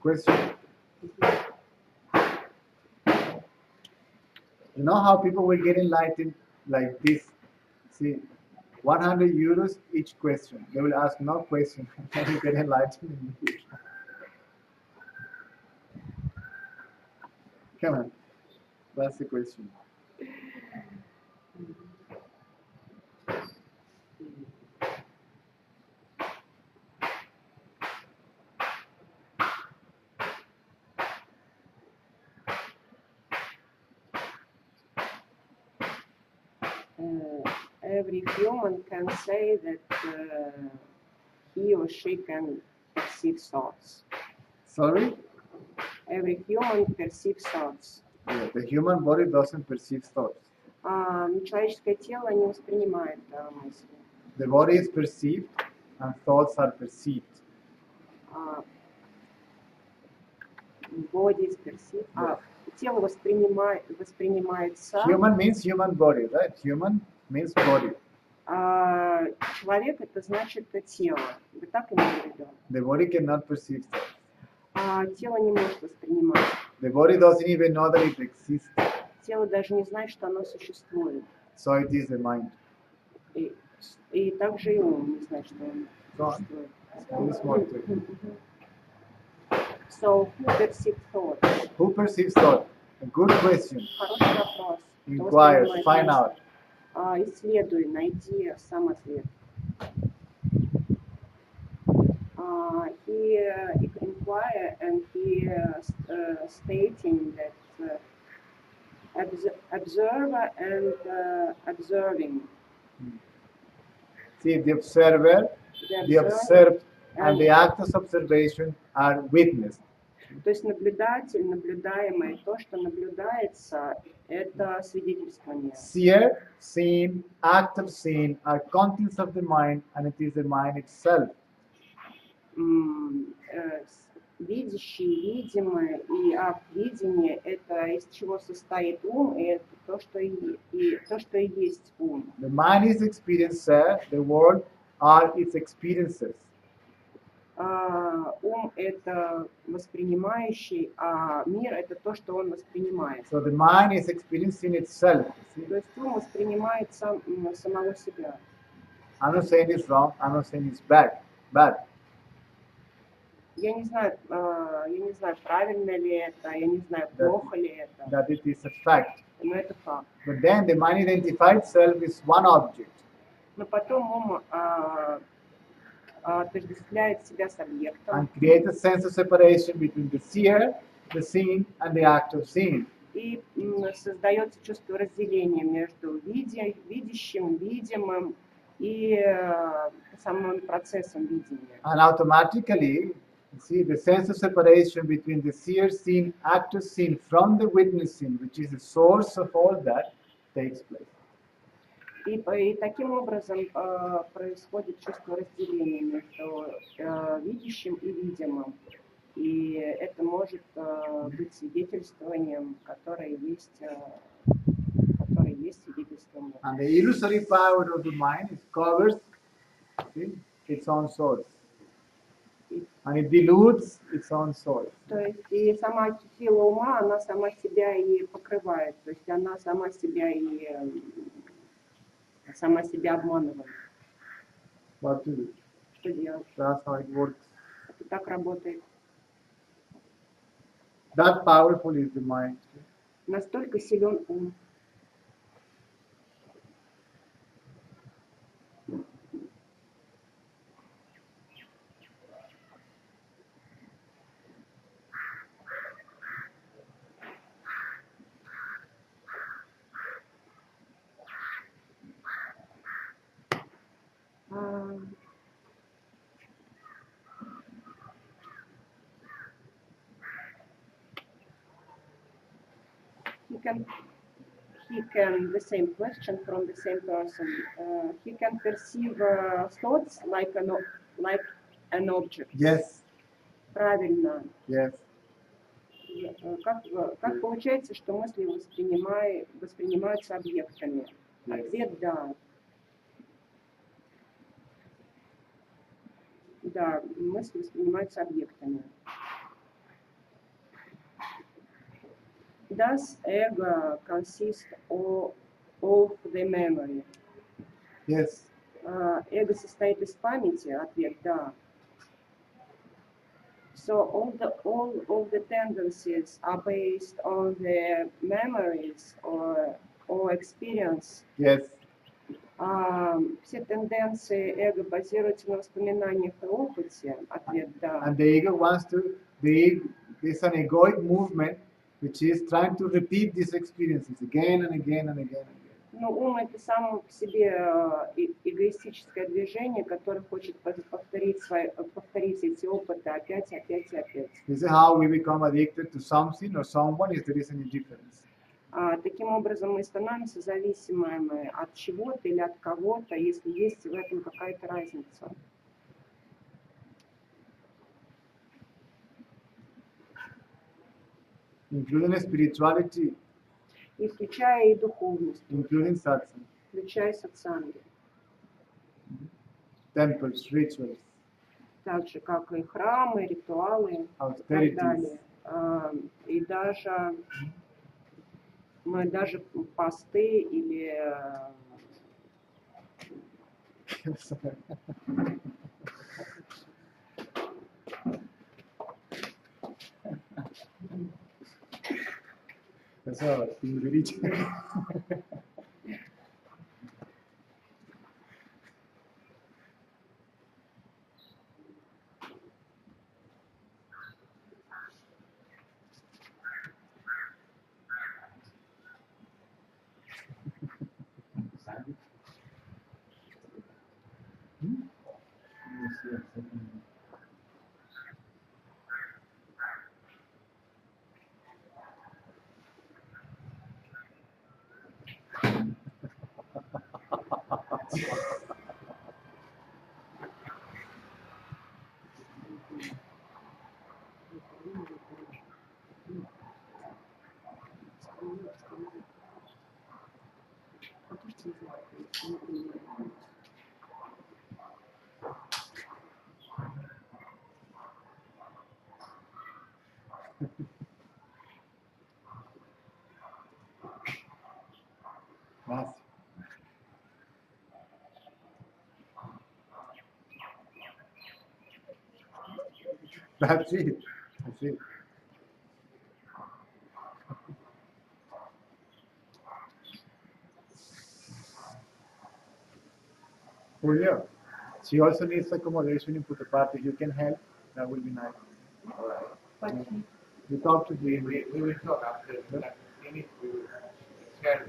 Question. You know how people will get enlightened like this? See, 100 euros each question. They will ask no question and you get enlightened immediately. Come on. That's the question. Every human can say that he or she can perceive thoughts. Sorry? Every human perceives thoughts. Yeah, the human body doesn't perceive thoughts. Человеческое тело не воспринимает мысли. The body is perceived and thoughts are perceived. Body is perceived. Тело воспринимается. Human means human body, right? Human means body. Человек это значит тело. Вы так имели в виду? The body cannot perceive thoughts. Тело не может воспринимать. The body doesn't even know that it exists. Тело даже не знает, что оно существует. So it is the mind. И также и ум не знает, что он существует. It's more to it. So who perceives thoughts? Who perceives thought? A good question. Хороший вопрос. Inquire, find out. Исследуй, найди сам ответ. He inquire and he stating that observer and observing. See, the observer, the observed, and the act of observation are witnessed. То есть наблюдатель, наблюдаемое, то, что наблюдается, это свидетельствование. Seer, seen, act of seeing are contents of the mind, and it is the mind itself. Видящий, видимое и акт видения, это из чего состоит ум, и это то, что и есть ум. The mind is experiencer, the world are its experiences. Ум это воспринимающий, а мир это то, что он воспринимает. So the mind is experiencing itself. То есть ум воспринимает самого себя. I'm not saying it's wrong, I'm not saying it's bad. Я не знаю, правильно ли это, я не знаю, плохо ли это. That it is a fact. Но это факт. But then the mind identifies itself as one object. Но потом ум отождествляет себя с объектом. And creates a sense of separation between the seer, the seen, and the act of seeing. И создается чувство разделения между видящим, видимым и самым процессом видения. And automatically, See, the sense of separation between the seer seen, actor seen from the witness seen, which is the source of all that, takes place. И таким образом происходит чувство разделения между видящим и видимым. И это может быть свидетельствованием, которое есть свидетельством. And the illusory power of the mind covers, see, its own source. And it dilutes its own source. То есть и сама сила ума, она сама себя и покрывает. То есть она сама себя обманывает. What to do? Что делать? That's how it works. Это так работает. That powerful is the mind. Настолько силен ум. He can, the same question from the same person, he can perceive thoughts like an object. Yes. Правильно. Yes. Как получается, что мысли воспринимаются объектами? Yes. Ответ – да. Да, мысли воспринимаются объектами. Does ego consist of the memory? Yes. Эго состоит из памяти? Ответ – да. So all of the tendencies are based on the memories or experience. Yes. Все тенденции эго базируются на воспоминаниях и опыте? Ответ – да. And the ego wants to, there's an egoic movement which is trying to repeat these experiences again and again and again and again. Но ум – это само по себе эгоистическое движение, которое хочет повторить эти опыты опять и опять и опять. This is how we become addicted to something or someone if there is any difference. Таким образом, мы становимся зависимыми от чего-то или от кого-то, если есть в этом какая-то разница. Including spirituality, И включая и духовность, including satsang, включая сатсанги. temples, rituals, Так же, как и храмы, ритуалы и так austerities. далее. И даже посты или Eso, sin derecho. Gracias. That's it. That's it. Julio, she also needs accommodation in Puttapart. If you can help, that will be nice. But You talk to We him. will talk after finish. We will share.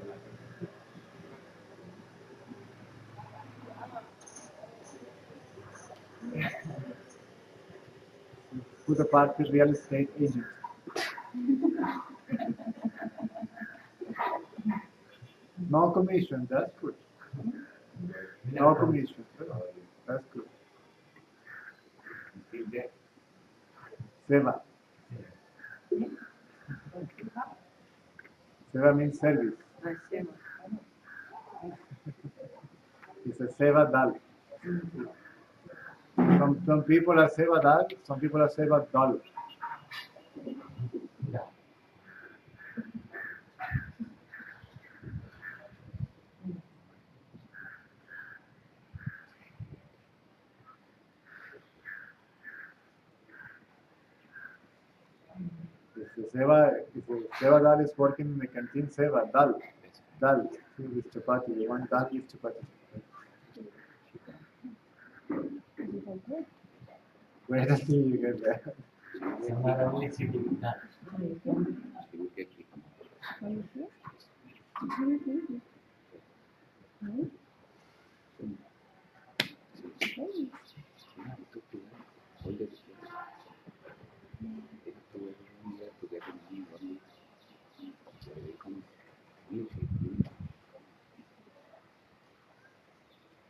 Puta Party real estate agent. No commission, that's good. No commission, that's good. Seva. Seva means service. It's a Seva Dal. Some people are Seva Dal, some people are Seva Dal. If the Seva Dal is working in the canteen, Seva Dal. Dal. With chapati. They want dal with chapati. Where does you get that?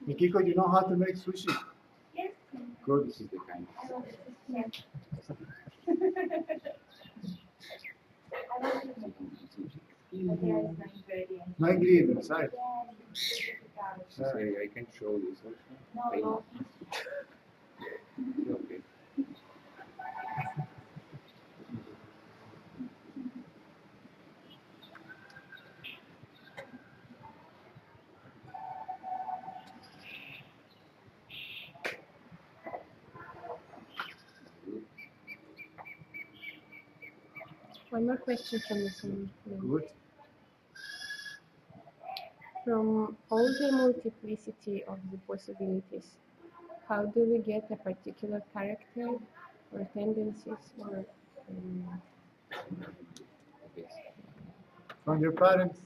Mikiko, you know how to make sushi? Good. This is the kind No ingredients, right? I can show you also. Okay. One more question from this one. Good. From all the multiplicity of the possibilities, how do we get a particular character or tendencies or From your parents.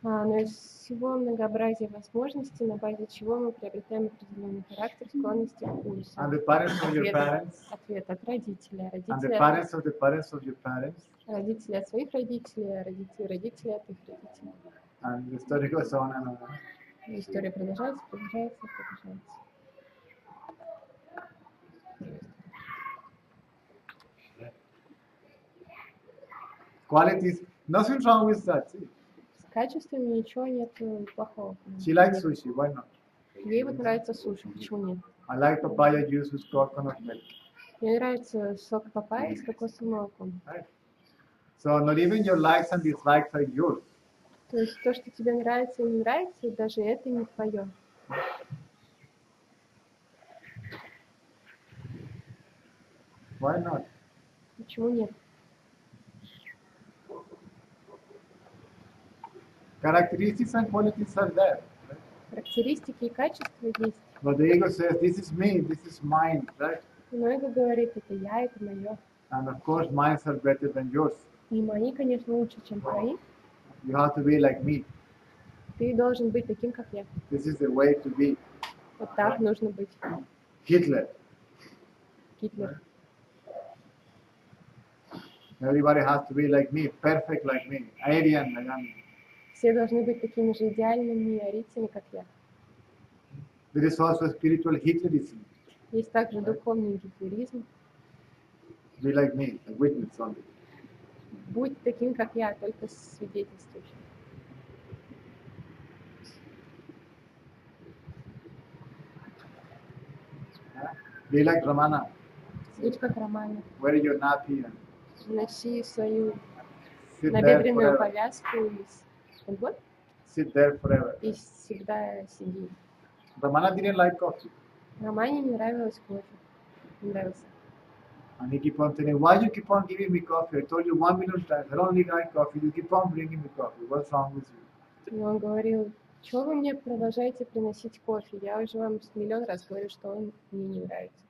но из всего многообразия возможностей, на базе чего мы приобретаем определенный характер, склонности, вкусы. And the parents of your parents. Ответ от родителя. And the parents of your parents. Родители от своих родителей, родители от их родителей. And the story goes on and on. История продолжается. Qualities. Nothing wrong with that. See? С качествами ничего нет плохого. She likes sushi. Why not? Ей вот нравится суши. Почему нет? I like papaya juice with coconut milk. Мне нравится сок папайи с кокосовым молоком. Right? So not even your likes and dislikes are yours. То есть то, что тебе нравится и не нравится, даже это не твое. Why not? Почему нет? Characteristics and qualities are there. Right? Характеристики и качества есть. But the ego says, this is me, this is mine, right? Но эго говорит, это я, это мое. And of course, mine are better than yours. И мои, конечно, лучше, чем твои. You have to be like me. Ты должен быть таким, как я. This is the way to be. Вот так нужно быть. Hitler. Гитлер. Everybody has to be like me, perfect like me, Aryan like I'm. Все должны быть такими же идеальными арийцами, как я. There is also spiritual Hitlerism. Есть также духовный гитлеризм. Be like me, a witness only. Будь таким, как я, только свидетельствующим. Be like Ramana. Будь как Романа. Wear your nappy and Носи свою sit there набедренную forever. повязку Sit there forever. и всегда сиди. Ramana didn't like coffee. Романе не нравилось кофе. Не нравился. And he keep on telling, why you keep on giving me coffee? I told you 1,000,000 times, I don't like coffee. You keep on bringing me coffee. What's wrong with you? И он говорил, что вы мне продолжаете приносить кофе? Я уже вам 1,000,000 раз говорю, что он мне не нравится.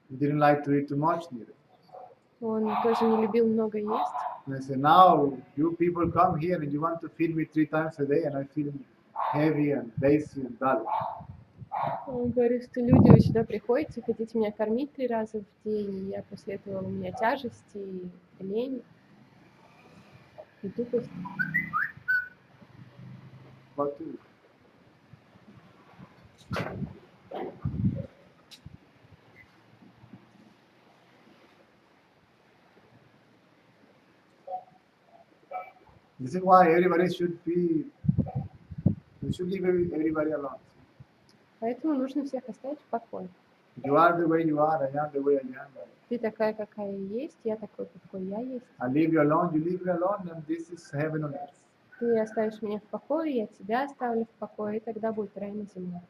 He didn't like to eat too much neither. Он тоже не любил много есть. And I said, now you people come here and you want to feed me 3 times a day and I feel heavy and lazy and dull. Он говорит, что люди, вы сюда приходите, хотите меня кормить 3 раза в день, и после этого у меня тяжести, и лень, и тупость. What to do? This is why everybody should be. You should leave everybody alone. Поэтому нужно всех оставить в покое. You are the way you are. I am the way I am. Ты такая, какая есть, я такой, какой я есть. I leave you alone. You leave me alone, and this is heaven on earth. Ты оставишь меня в покое, я тебя оставлю в покое, и тогда будет рай на земле.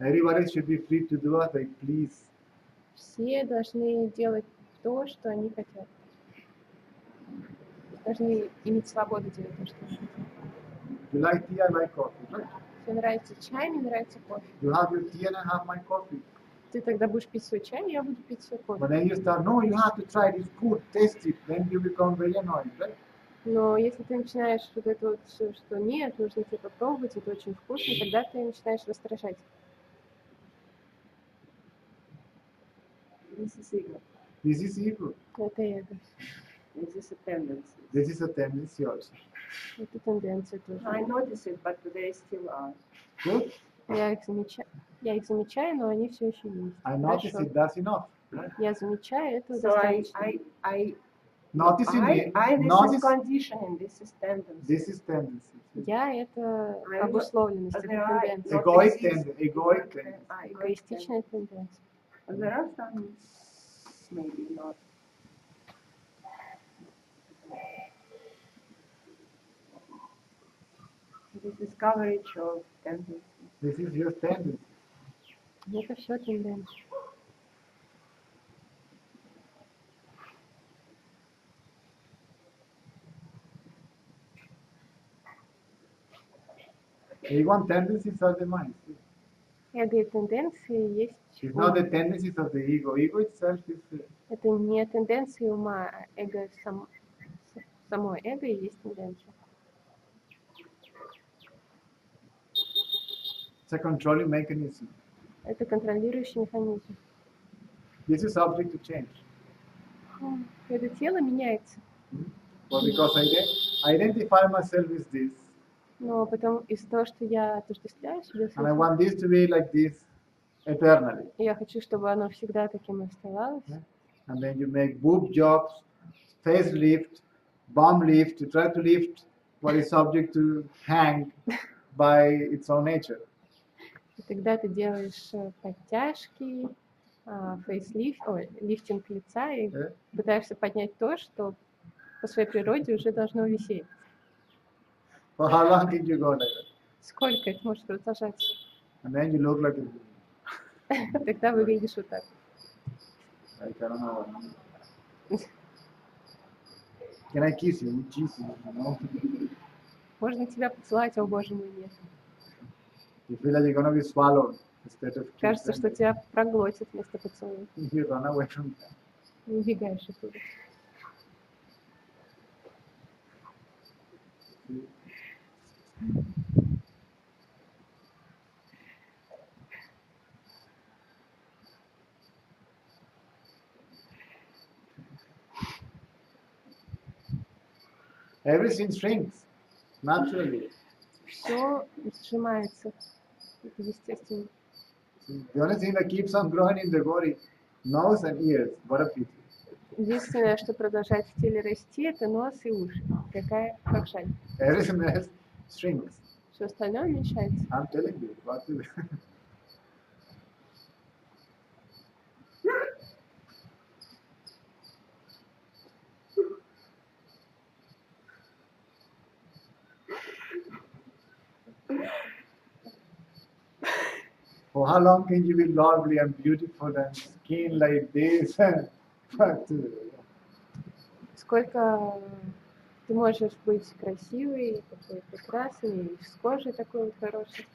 Everybody should be free to do what they please. Все должны делать то, что они хотят. Должны иметь свободу делать то, что они хотят. You like tea, I like coffee, right? Тебе нравится чай, мне нравится кофе. You have your tea and I have my coffee. Ты тогда будешь пить свой чай, я буду пить свой But кофе. then you start, no, you have to try this food, taste it. Then you become very annoyed, right? Но если ты начинаешь вот это вот все, что нет, нужно тебе попробовать, это очень вкусно, тогда ты начинаешь раздражать. This is ego. This is ego. Это эго. This is a tendency. This is a tendency also. Это тенденция тоже. I notice it, but they still are. Good? Я их замечаю, но они все еще есть. I notice Хорошо. it, that's enough. Right? Я замечаю, это So I достаточно. Noticing it, this notice, is conditioning, this is tendency. this is tendency. Я это обусловленность, это There are тенденция. Egoic disease. tendency, egoic tendency. Эгоистичная тенденция. There are some, maybe not. This is coverage of tendency. This is your tendency. Это все тенденция. Ego and tendencies are the mind. Эго и тенденции есть. It's not the tendencies of the ego. Ego itself is Это не тенденции ума, а эго само эго и есть тенденция. it's a controlling mechanism. Это контролирующий механизм. This is subject to change. Это тело меняется. But because I identify myself with this, Но потом из-за того, что я отождествляю себя с and I этим, want this to be like this eternally. я хочу, чтобы оно всегда таким и оставалось. And then you make boob jobs, face lift, bum lift, you try to lift what is subject to hang by its own nature. И тогда ты делаешь подтяжки, лифтинг лица и пытаешься поднять то, что по своей природе уже должно висеть. For how long did you go like that? Сколько это может продолжаться? And then you look like Тогда выглядишь вот так. I don't know. Can I kiss you? Jesus, you know? Можно тебя поцеловать, о боже мой, нет. You feel like you're gonna be swallowed instead of Кажется, kissed, что and тебя проглотит вместо поцелуя. you run away from that. Не убегаешь оттуда. Everything shrinks naturally. Все сжимается. Это естественно. The only thing that keeps on growing in the body, nose and ears. What a pity. Единственное, что продолжает в теле расти, это нос и уши. Как жаль. Everything else shrinks. Все остальное уменьшается. I'm telling you, what to do. For how long can you be lovely and beautiful and skin like this? What to do? Сколько ты можешь быть красивой, такой прекрасной, и с кожей такой вот хорошей.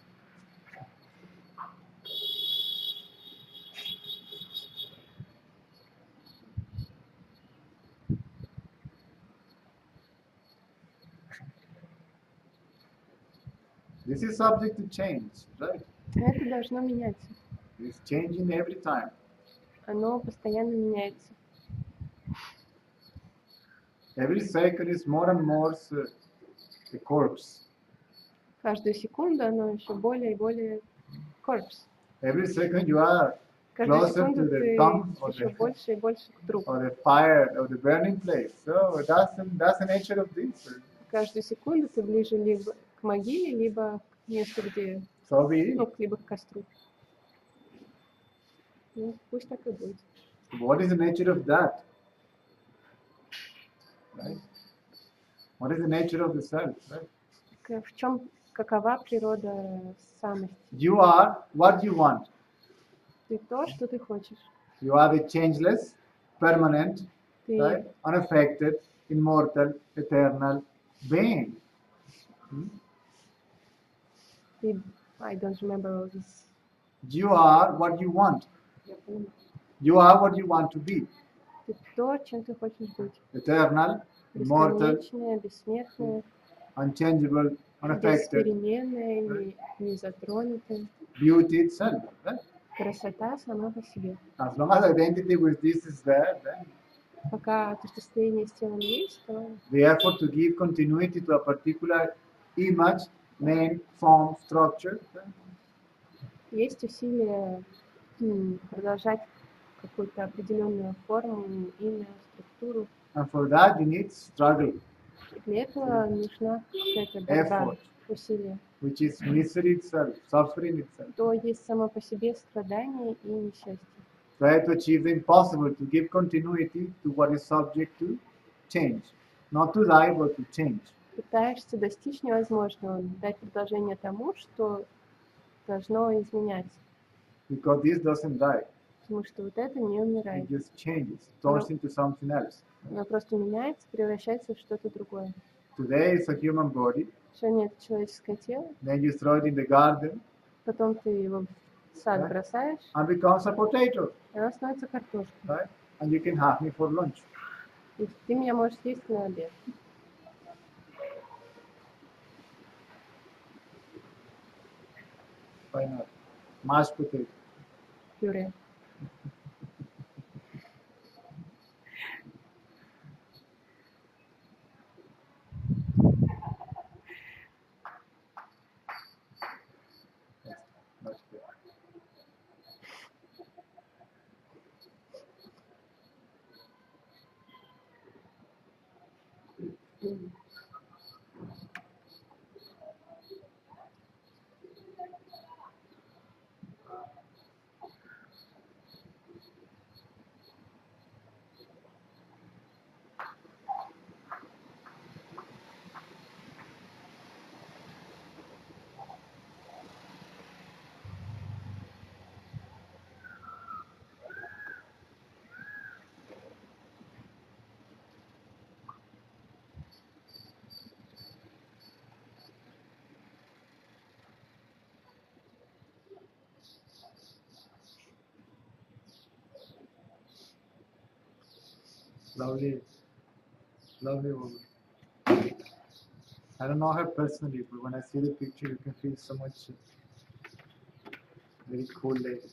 This is subject to change, right? Это должно меняться. It's changing every time. Оно постоянно меняется. Every second is more and more a corpse. Каждую секунду оно еще более и более corpse. Every second you are Каждую closer секунду to the ты tomb or еще the, больше и больше к трупу. or the fire or the burning place. So that's the nature of this. Каждую секунду ты ближе либо к могиле, либо к месту, где, So be ну, it. либо к костру. Ну, пусть так и будет. What is the nature of that? Right? What is the nature of the self? Right? В чем, какова природа самости? You are what you want. Ты то, что ты хочешь. You are the changeless, permanent, Ты, right? Unaffected, immortal, eternal being. ты, I don't remember all this. You are what you want. Я понимаю. You are what you want to be. Ты то, чем ты хочешь быть. Eternal, immortal, Бесконечное, бессмертное, unchangeable, unaffected, беспеременное, не затронутое. beauty itself. Right? Красота сама по себе. As long as identity with this is there, then Пока отождествление с телом есть, то the effort to give continuity to a particular image, name, form, structure, есть усилие продолжать какую-то определенную форму, имя, структуру. and for that you need struggle, Для этого нужна какая-то борьба, effort, усилие. which is misery itself, suffering itself. То есть само по себе страдание и несчастье. Try to achieve the impossible, to give continuity to what is subject to change. Not to die, but to change. Пытаешься достичь невозможного, дать продолжение тому, что должно изменяться. Because this doesn't die. Потому что вот это не умирает. It just changes, turns into something else. Оно просто меняется, превращается в что-то другое. Today it's a human body, Сегодня это человеческое тело, then you throw it in the garden потом ты его в сад Да. бросаешь, and becomes a potato, и она становится картошкой. right? And you can have me for lunch. И ты меня можешь съесть на обед. Why not? Mashed potato. Пюре. Yes, mashed potato. Lovely, lovely woman. I don't know her personally, but when I see the picture, you can feel so much very cool lady.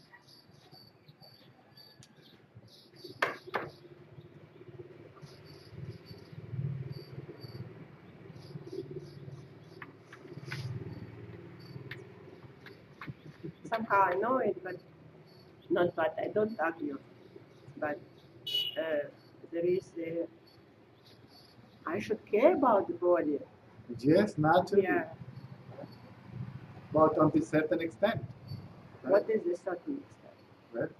Somehow I know it, but not but I don't argue. But there is I should care about the body. Yes, naturally, Yeah. but until a certain extent. What is the certain extent? Right?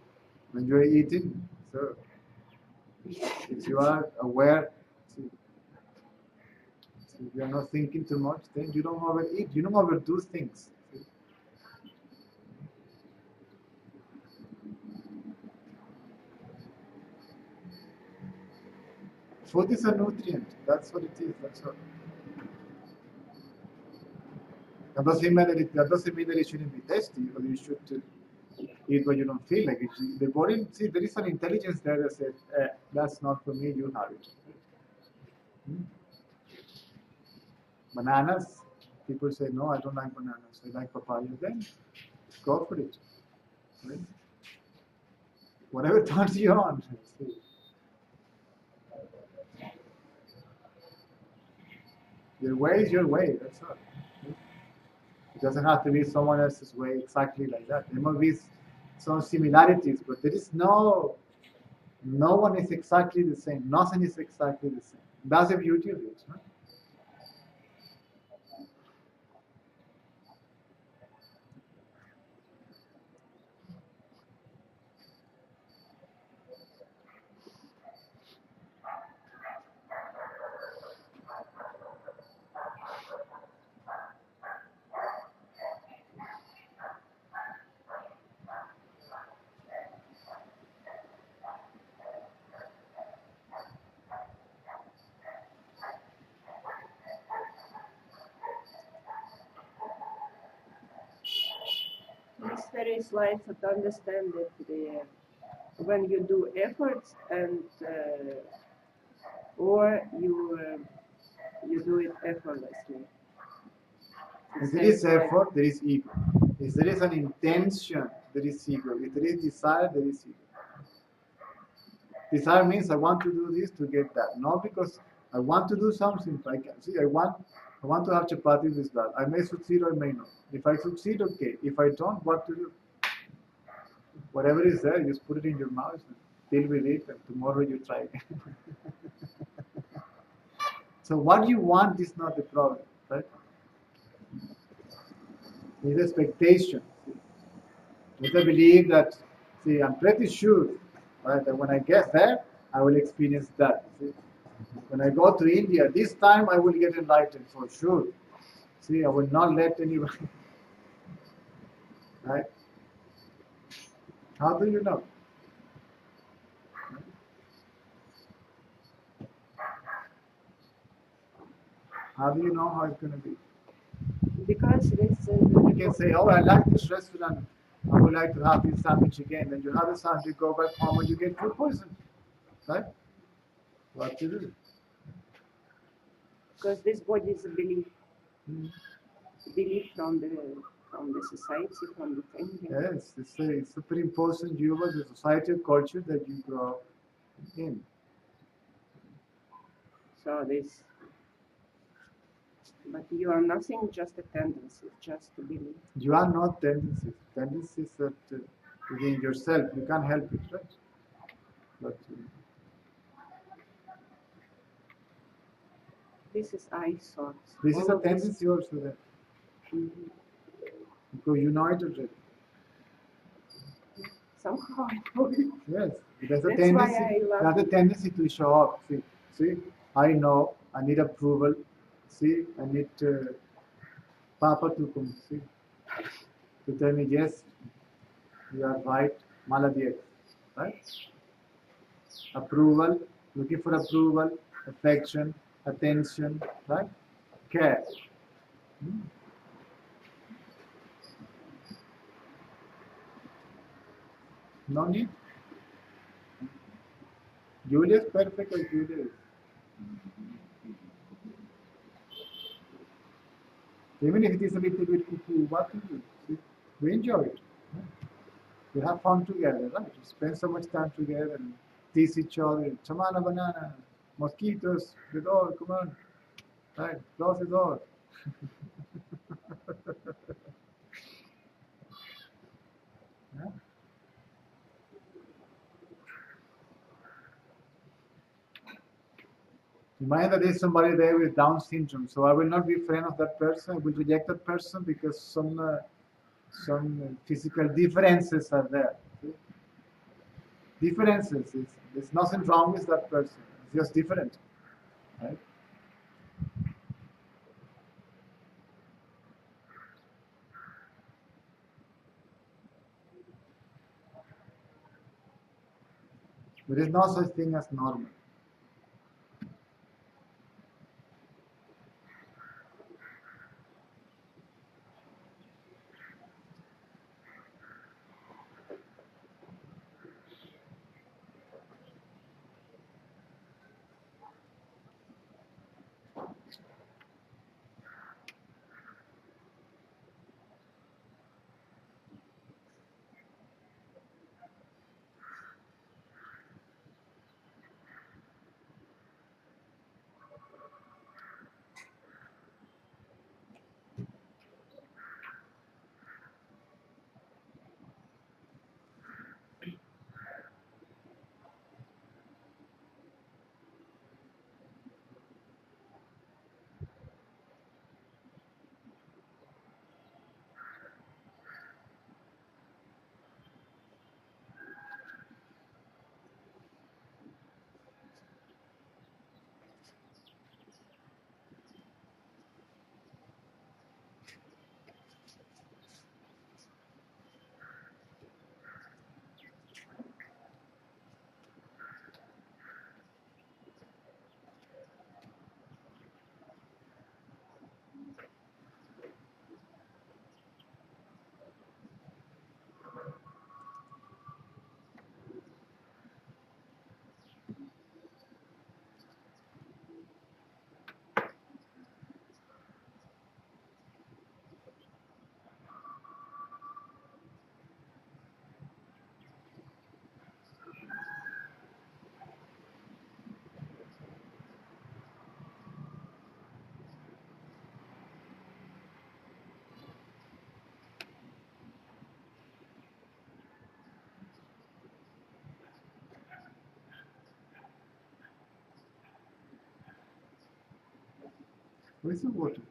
When you're eating, so if you are aware, see, if you're not thinking too much, then you don't overeat, you don't overdo things. See? Food is a nutrient, that's what it is, that's all. That doesn't mean that it shouldn't be tasty, or you should eat what you don't feel like. The body, see, there is an intelligence there that says, that's not for me, you have it. Bananas, People say, no, I don't like bananas, I like papaya. Then go for it. Right? Whatever turns you on. See. Your way is your way, that's all. It doesn't have to be someone else's way exactly like that. There might be some similarities, but there is no one is exactly the same. Nothing is exactly the same. That's the beauty of it. Right? It's very slight to understand that when you do efforts and or you do it effortlessly. If there is effort, there is ego. If there is an intention, there is ego. If there is desire, there is ego. Desire means I want to do this to get that. Not because I want to do something. I can see. I want to have chapati with that. I may succeed or may not. If I succeed, okay. If I don't, what to do? Whatever is there, you just put it in your mouth and deal with it, and tomorrow you try again. So what you want is not the problem, right? It's expectation. It's a belief that, see, I'm pretty sure, right, that when I get there, I will experience that. See? When I go to India, this time I will get enlightened for sure. See, I will not let anybody, right? How do you know? How do you know how it's going to be? Because it's You can say, oh, I like this restaurant. I would like to have this sandwich again. Then you have a sandwich, you go back home and you get food poison. Right? What to do? because this body is a belief, Mm. belief from the society, from the family. Yes, it's super important you was the society or culture that you grow up in. So this, but you are nothing, just a tendency, just a belief. You are not tendencies. Tendencies that within yourself, you can't help it, right? But This is I thoughts. this is All a of this- tendency also there. Mhm. Because you know it already. Somehow I know it. Yes, there's a That's tendency. why I love There's a it. tendency to show up. See, I know. I need approval. See, I need Papa to come. See, to tell me yes, you are right. Maladiek, right? Approval, looking for approval, affection, attention, right? Care. Hmm. No need. Julius perfect as Julius. Even if it is a little bit cuckoo, what to do? See, we enjoy it. We have fun together, right? We spend so much time together and tease each other. Chamana banana, mosquitoes, the door, come on. Right, close the door. Yeah? Imagine that there's somebody there with Down syndrome, so I will not be friend of that person. I will reject that person because some physical differences are there. See? Differences. There's nothing wrong with that person. It's just different, right? There is no such thing as normal. Where's the water?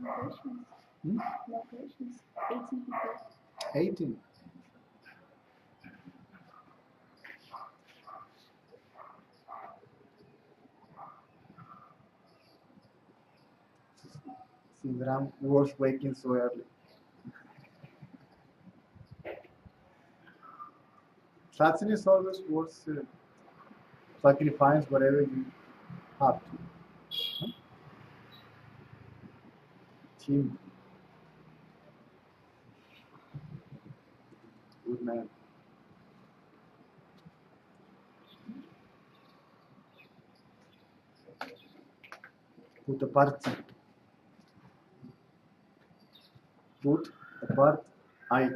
No questions. Hmm? No questions. 18 people. 18. Sindram was waking so early. Satsang is always worth sacrifice whatever you have to. Huh? Team. Good man. Put apart. Put apart. I.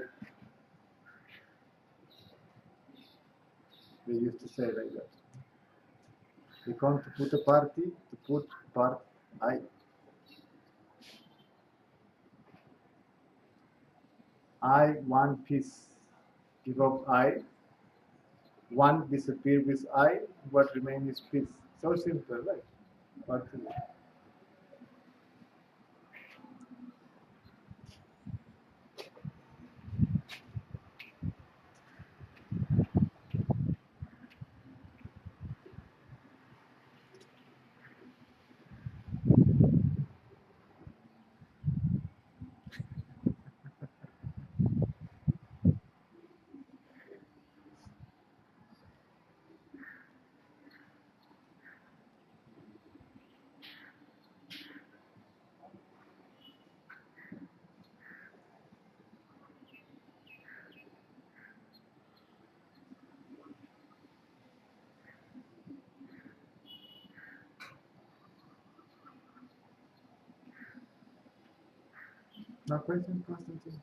They used to say like that. They come to put a party, to put apart. I one piece. Give up I. One disappear with I. What remains is peace. So simple, right? But no question, Constantine.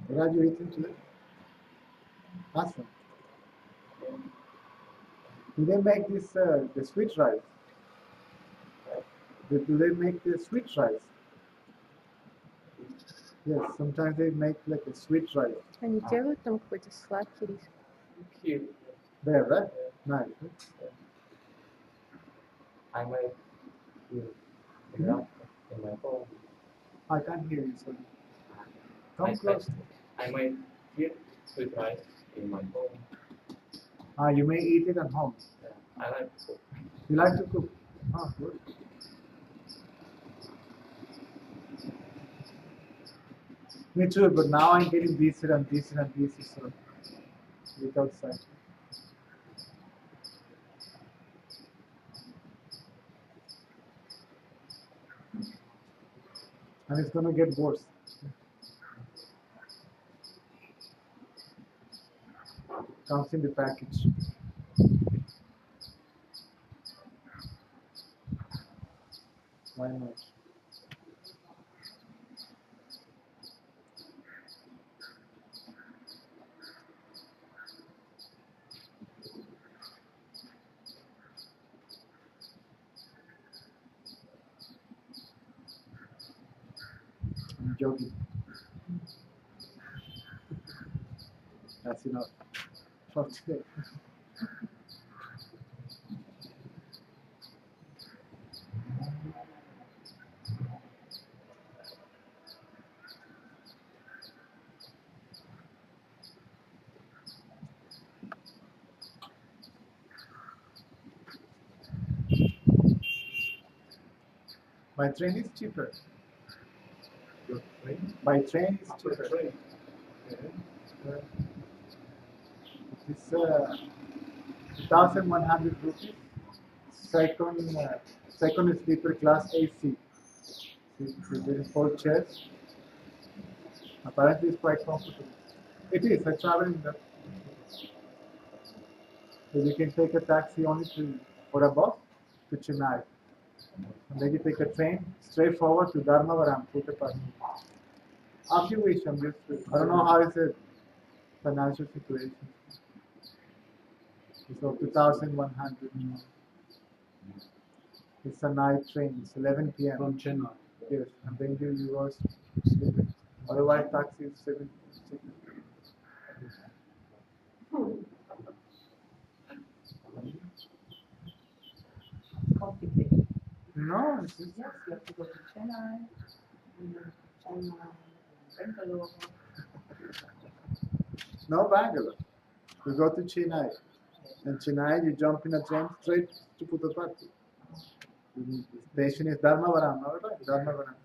What are you eating today? Awesome. Do they make this the sweet rice? Do they make the sweet rice? Yes, sometimes they make like a sweet rice. Они делают там какой-то сладкий рис. Here, There, right? Nice. Right? I might hear example in my phone. I can't hear you, sorry. I Come close. I might hear sweet rice in my phone. You may eat it at home. I like to cook. You like to cook? Good. Me too, but now I'm getting busier and busier and busier, so look outside. And it's gonna get worse. Comes in the package. Why not? I'm joking. That's enough for today. By train is cheaper. Your train? By train is After cheaper. train. It is 2,100 rupees. Second sleeper class AC. There is 4 chairs. Apparently, it's quite comfortable. It is. I travel in that. So you can take a taxi only or a bus to Chennai. And then you take a train straight forward to Dharmavaram, Puttaparthi. As you wish, I'm just, I don't know how is the financial situation. So 2,100. It's a night train. It's 11 p.m. From Chennai. Yes, and then you go sleep. Otherwise, taxi is 7. Complicated. No, it's Yes, you have to go to Chennai, Bangalore. no Bangalore. You go to Chennai. And Chennai, you jump in a train straight to Puttaparthi. The station is Dharmavaram, no? Right? Dharmavaram.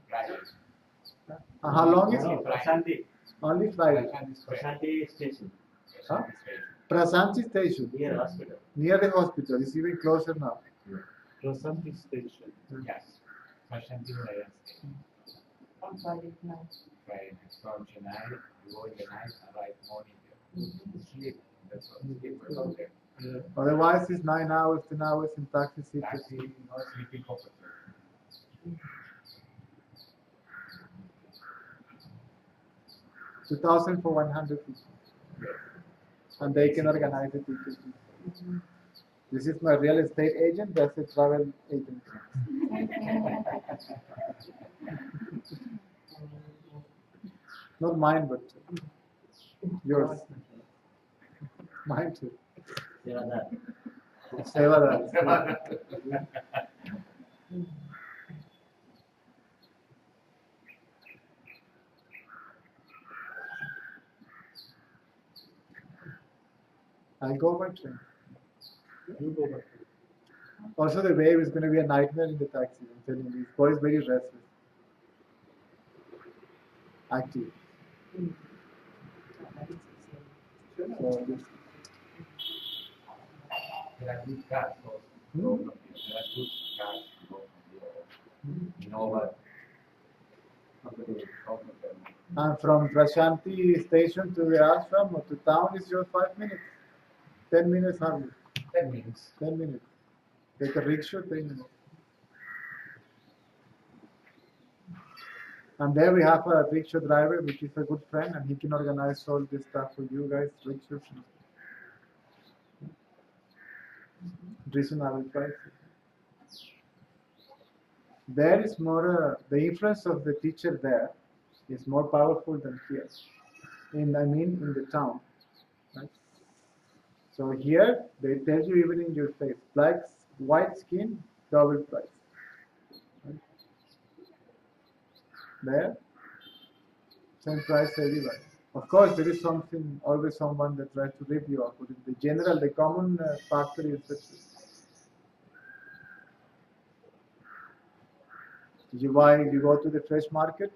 How long is No, it? Prasanthi. Only Friday. Prasanthi station. Huh? Prasanthi station. Near hospital. Near the hospital. It's even closer now. Prasanthi station. Yes. Prasanthi Raya station. On Friday night. Right. From Chennai, you go in the night, arrive morning there. Sleep. That's what sleep for out there. Otherwise, it's 9 hours, 10 hours in taxi seat. Taxi, no sleeping comfort. 2,000 for 100 people. And they can organize it. This is my real estate agent, that's a travel agent. Not mine, but yours. Mine too. Sevadar. I'll go by train. You go back. Also, the wave is going to be a nightmare in the taxi. I'm telling you, this boy is very restless. Active. So, yes. There are good cars also. There are good cars to go from here. Innova. And from Prashanti station to the ashram or to town is just 5 minutes. 10 minutes hardly. 10 minutes. 10 minutes. Take a rickshaw, 10 minutes. And there we have a rickshaw driver, which is a good friend, and he can organize all this stuff for you guys, rickshaws. Reasonable price. There is more, the influence of the teacher there is more powerful than here. In the town. Right? So here, they tell you even in your face, white skin, double price. Right? There, same price everywhere. Of course, there is always someone that tries to rip you off. But in the general, the common factor is that you go to the fresh market,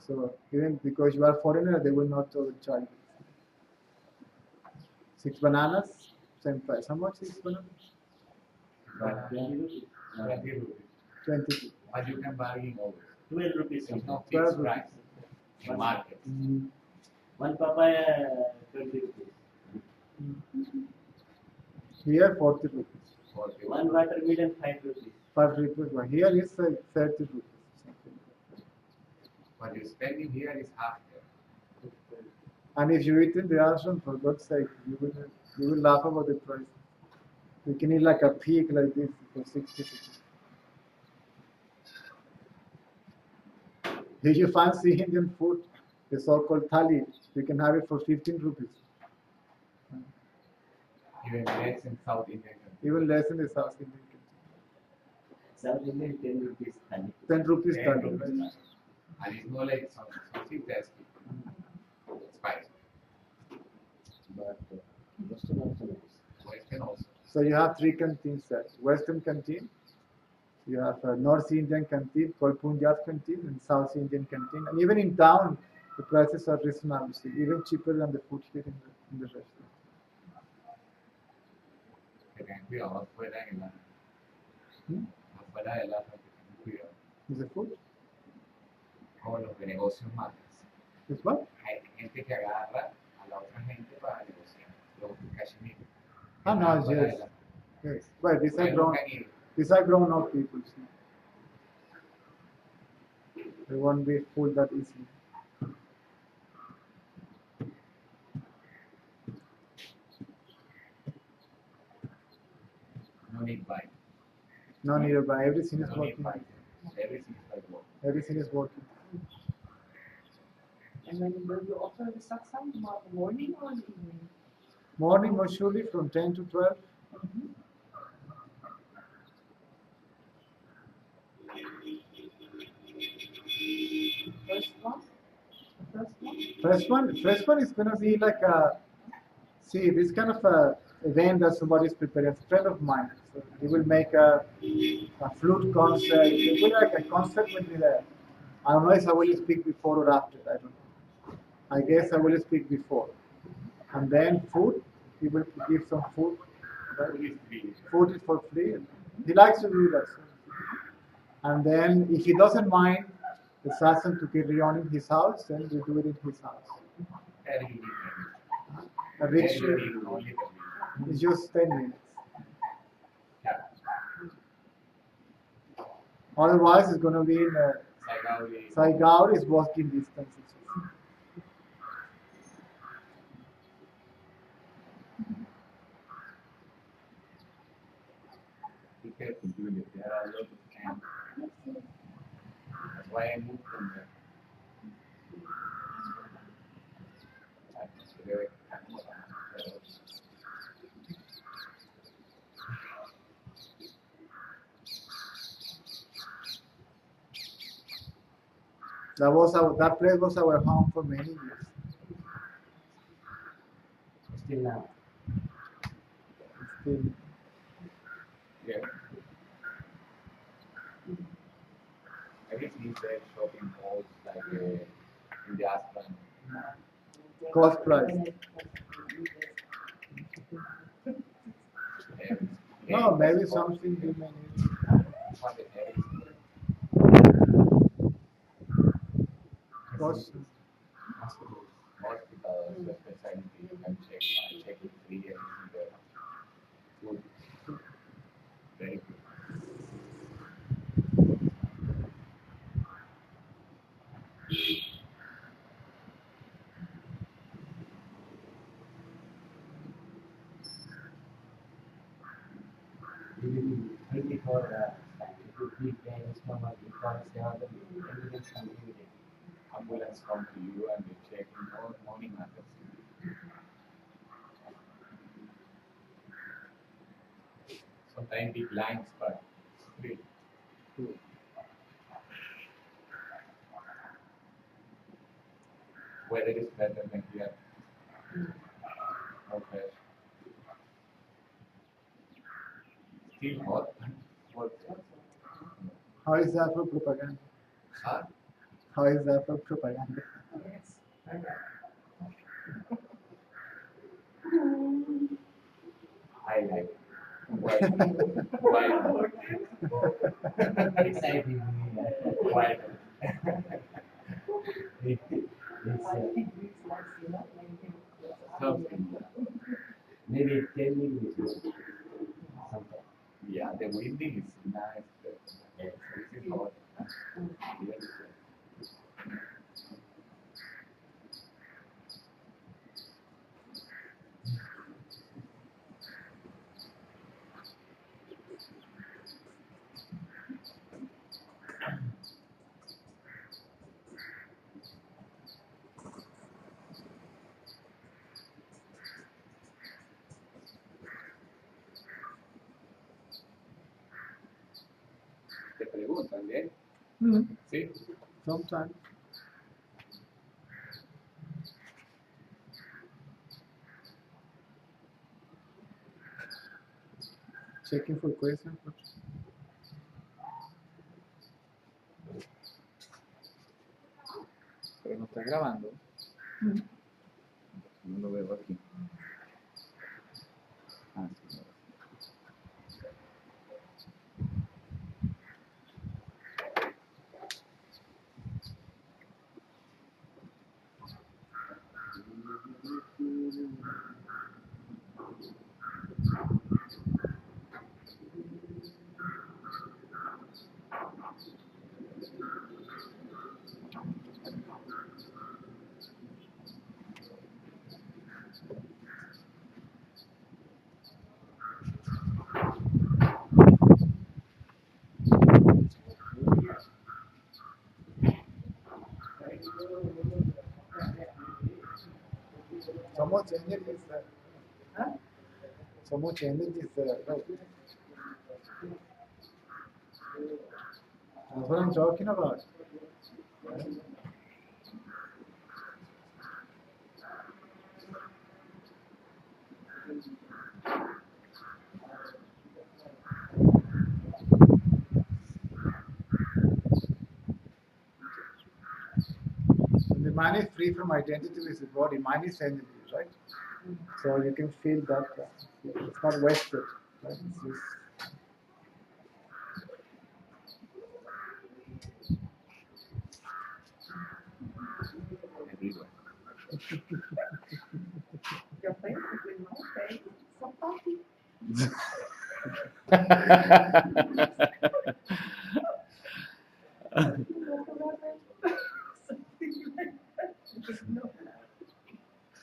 so even because you are foreigner, they will not overcharge you. 6 bananas, same price. How much is bananas? 20 rupees. 22. But you can bargain always. 12 rupees. There's no 12 fixed price. In market. One papaya, 20 rupees. Here, 40 rupees. 40. One water melon, 5 rupees. 5 rupees. But here is 30 rupees. Something. What you're spending here is half there. And if you eat in the ashram, for God's sake, you will laugh about the price. You can eat like a pig like this for 60 rupees. If you fancy Indian food, the so-called thali, you can have it for 15 rupees. Even less in South Indian country. Even less in the South Indian country. South Indian, 10 rupees. 10 rupees 10 thali. rupees. Right? And it's more like something tasty. Spicy. But Western also nice. Western also. So you have three canteens there. Western canteen, you have a North Indian canteen called Punjab canteen and South Indian canteen. And even in town, the prices are reasonable, so even cheaper than the food here in the restaurant. Afuera en la, Hmm? afuera de la cuidado. Is the food? Como los de negocios matas. Is what? Hay gente que agarra a la otra gente para negociar. Los cachemir. Ah, no, yes. Yes. Well, these are grown up people. See. They won't be fooled that easily. No need bike. No need buy. Everything is No need working. bike. Everything is like work. Everything is working. And when will you offer the satsang tomorrow morning or evening? Morning, usually from 10 to 12. First one? The first one? First one is gonna be like a, see, this kind of a event that somebody is preparing. A friend of mine, so he will make a flute concert. It will like a concert will be there. I don't know if I will speak before or after. I don't know. I guess I will speak before, and then food. He will give some food. Right? Food is free. Food is for free. He likes to do that. And then, if he doesn't mind the satsang to carry on in his house, then we do it in his house. Very different. A Very ritual different, only the is just 10 minutes. Yeah. Otherwise, it's going to be in Saigaur is walking distance. Be careful, Julia. There are a lot of camps. That's why I moved from there. That place was our home for many years. Still now. Still, Yeah. Everything is there, shopping malls, like in the Aspen. cost price. No, maybe something you may need. Cost. Hospitals, the specialty, you can check. I check it free, everything there. Good. Very good. Only for if you keep paying stomach, you can't stay on the everything's unlimited. Ambulance come to you and they check in all morning matters. Sometimes big lines, but free. Weather is better than here. Okay. Still hot. What? How is that for propaganda? Huh? How is that for propaganda? Yes. I like it. Why? Why? Exciting. Why? It's, I think it's less, you know, maybe. Something. maybe 10 degrees. Something. te preguntan, ¿bien? ¿Sí? Sometimes. Checking for questions. Pero no está grabando. No lo veo aquí. Ah, sí. So much energy is there. Huh? So much energy is there. Right? That's what I'm talking about. Right? When the mind is free from identity with the body, mind is energy, right? So you can feel that it's not wasted. Right? It's just, Arriba. Your face is in my face. So funny.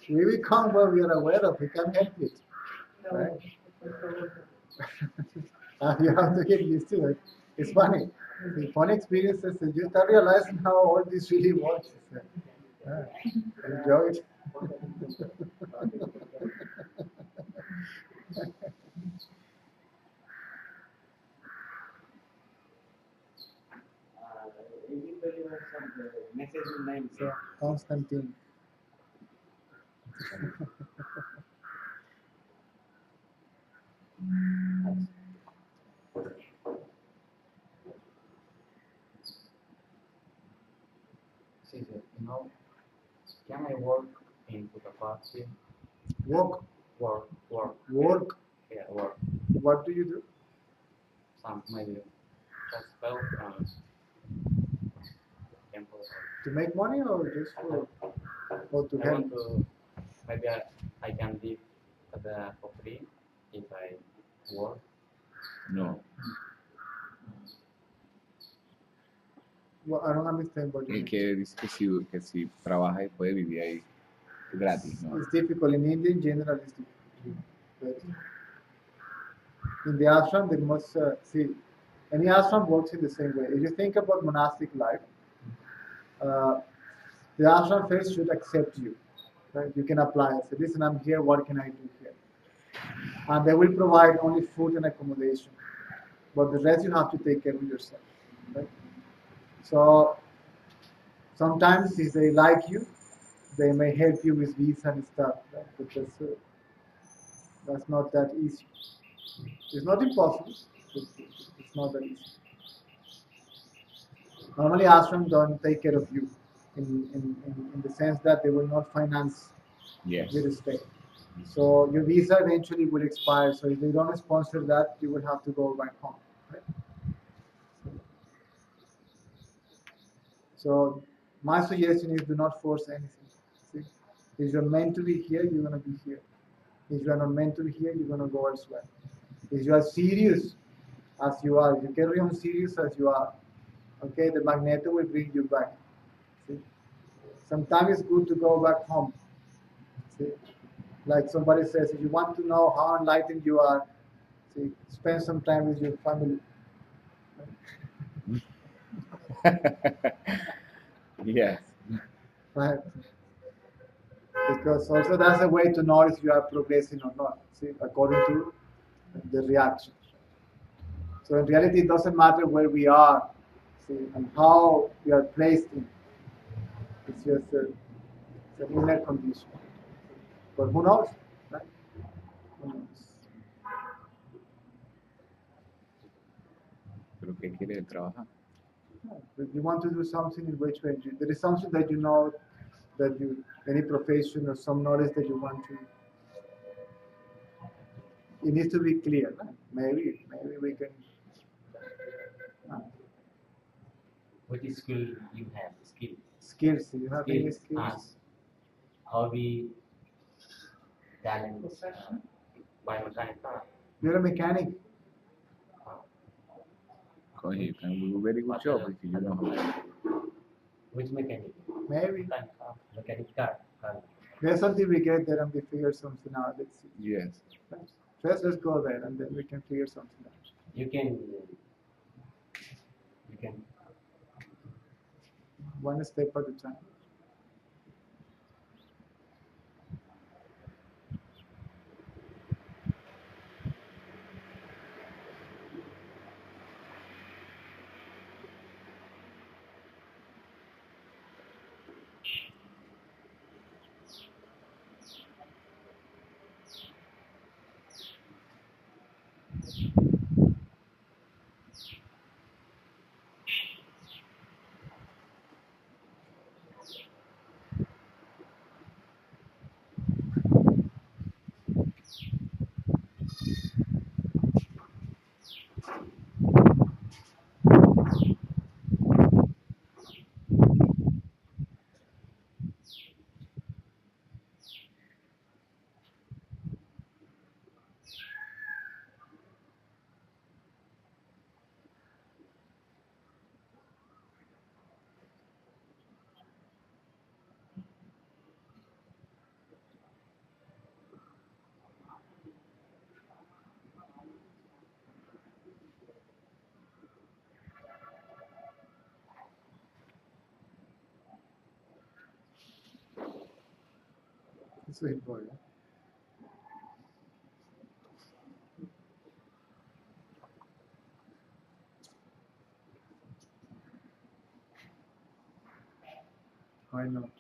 we become what we are aware of. We can't help it. Right? You have to get used to it. It's funny. The funny experiences, you start realizing how all this really works. Enjoy it. Anybody wants some message name? So, Constantine. Can I work in Budapest? Work. Work. Work. Yeah, work. What do you do? Some maybe just help and temple. To make money or just for or to I help? want to maybe I can live for free if I work. No. Well, I don't understand what you Es mean. que dice que si trabaja y puede vivir ahí gratis, ¿no? It's difficult. In India, in general, it's difficult. But in the ashram, they must see. Any ashram works in the same way. If you think about monastic life, the ashram first should accept you. Right? You can apply and say, listen, I'm here, what can I do here? And they will provide only food and accommodation. But the rest you have to take care of yourself. Right? So sometimes if they like you, they may help you with visa and stuff. Right? But that's not that easy. It's not impossible, but it's not that easy. Normally ashram don't take care of you in the sense that they will not finance Yes. your stay. So your visa eventually will expire. So if they don't sponsor that, you will have to go back home. Right? So my suggestion is do not force anything. See? If you're meant to be here, you're gonna be here. If you are not meant to be here, you're gonna go elsewhere. If you are serious as you are, if you carry on serious as you are, okay, the magneto will bring you back. See? Sometimes it's good to go back home. See? Like somebody says, if you want to know how enlightened you are, see, spend some time with your family. Yes. Right? Because also that's a way to know if you are progressing or not, see, according to the reaction. So So in reality, it doesn't matter where we are, see, and how we are placed in. It's just it's an inner condition. But who knows, right? Who knows? ¿Pero qué quiere el trabajar? If you want to do something in which way there is something that you know, that you, any profession or some knowledge that you want to, it needs to be clear. Right? Maybe we can. What is skill you have? Skill. Skills. Do you have any Skills. skills? Hobby. Talent. Biomechanical. You're a mechanic. Coño, you can do a very good job if you know how to. Which mechanic? Maybe. Mechanic car. There's until we get there and we figure something out. Let's see. Yes. First, let's go there and then we can figure something out. You can. One step at a time. It's very important. Why not?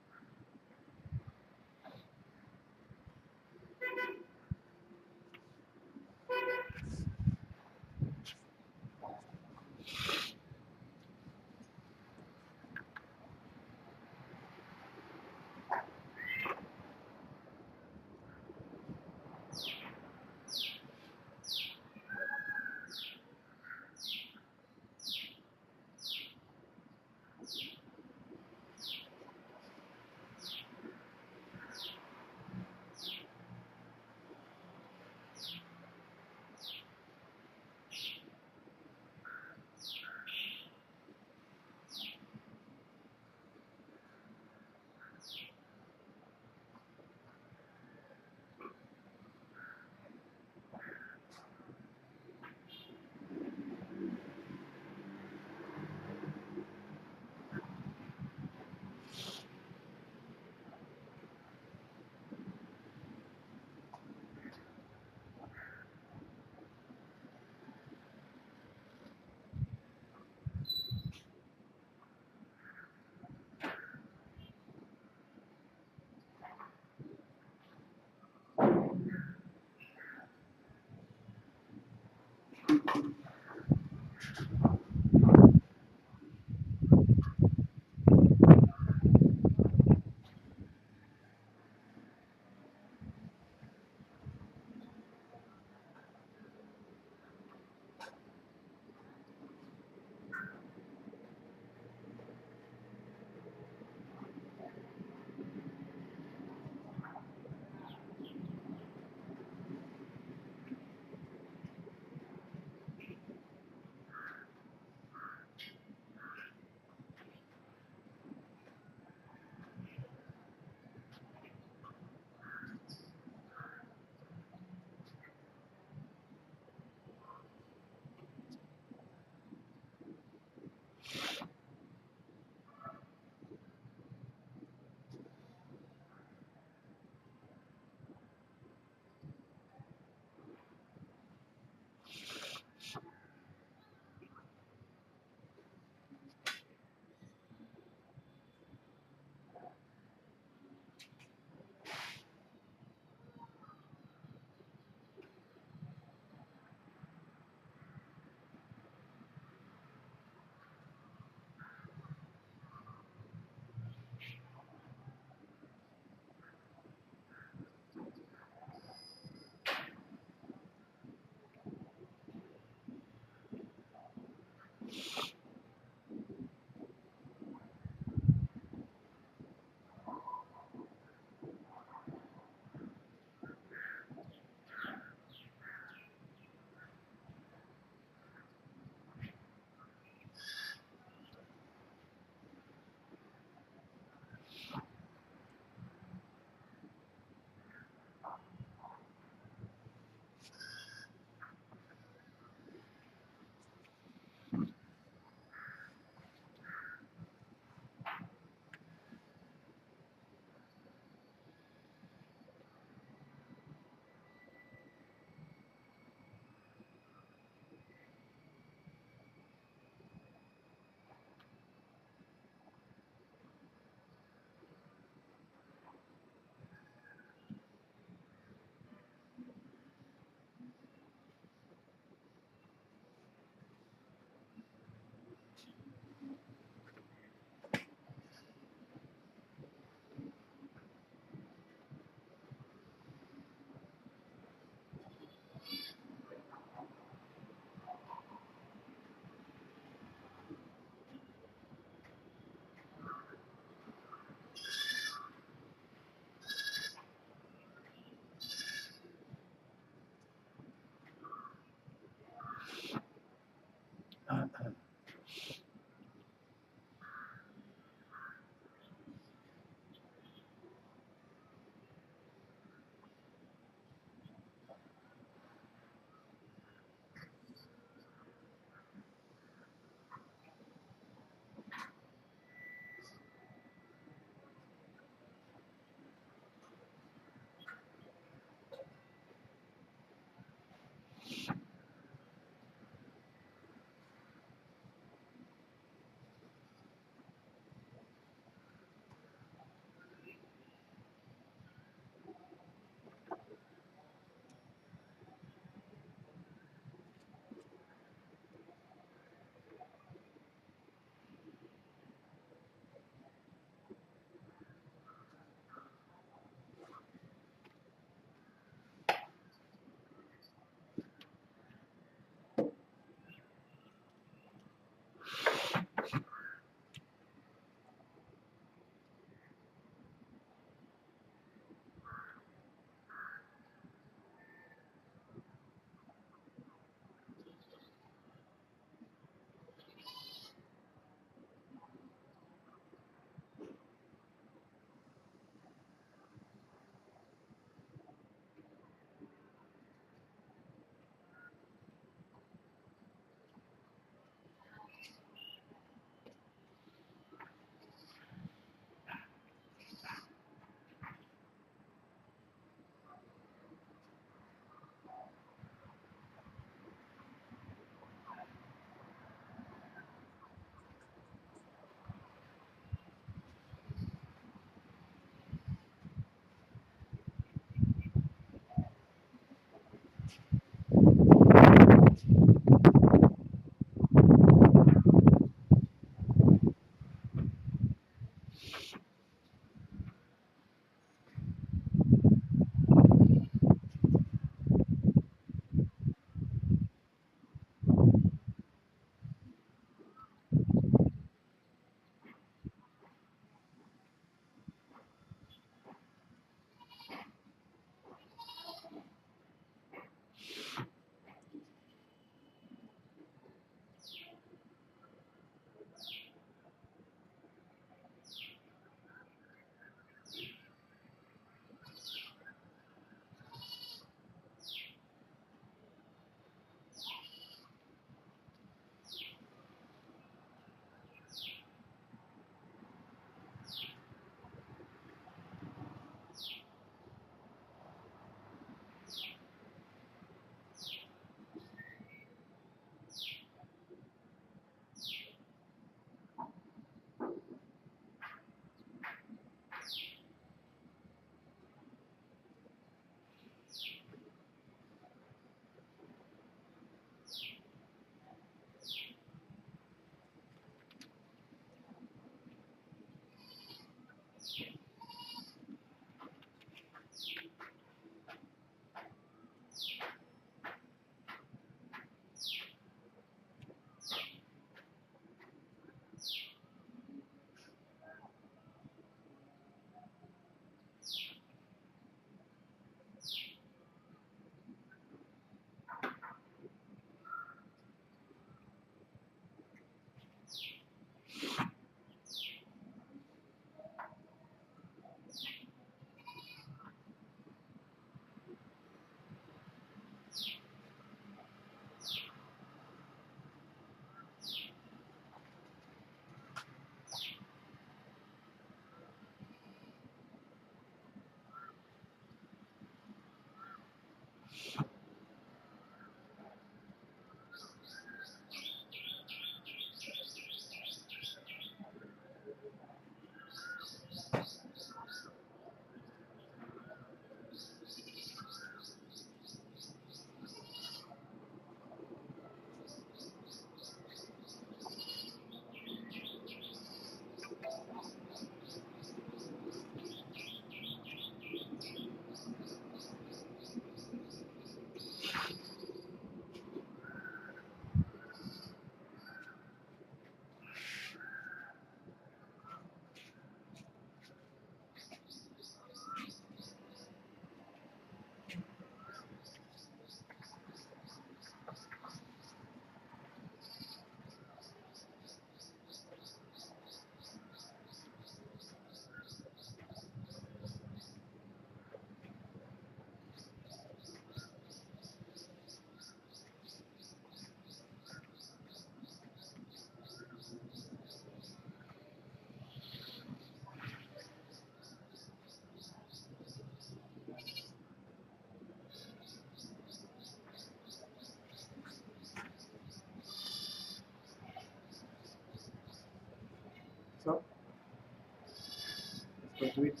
Go do it.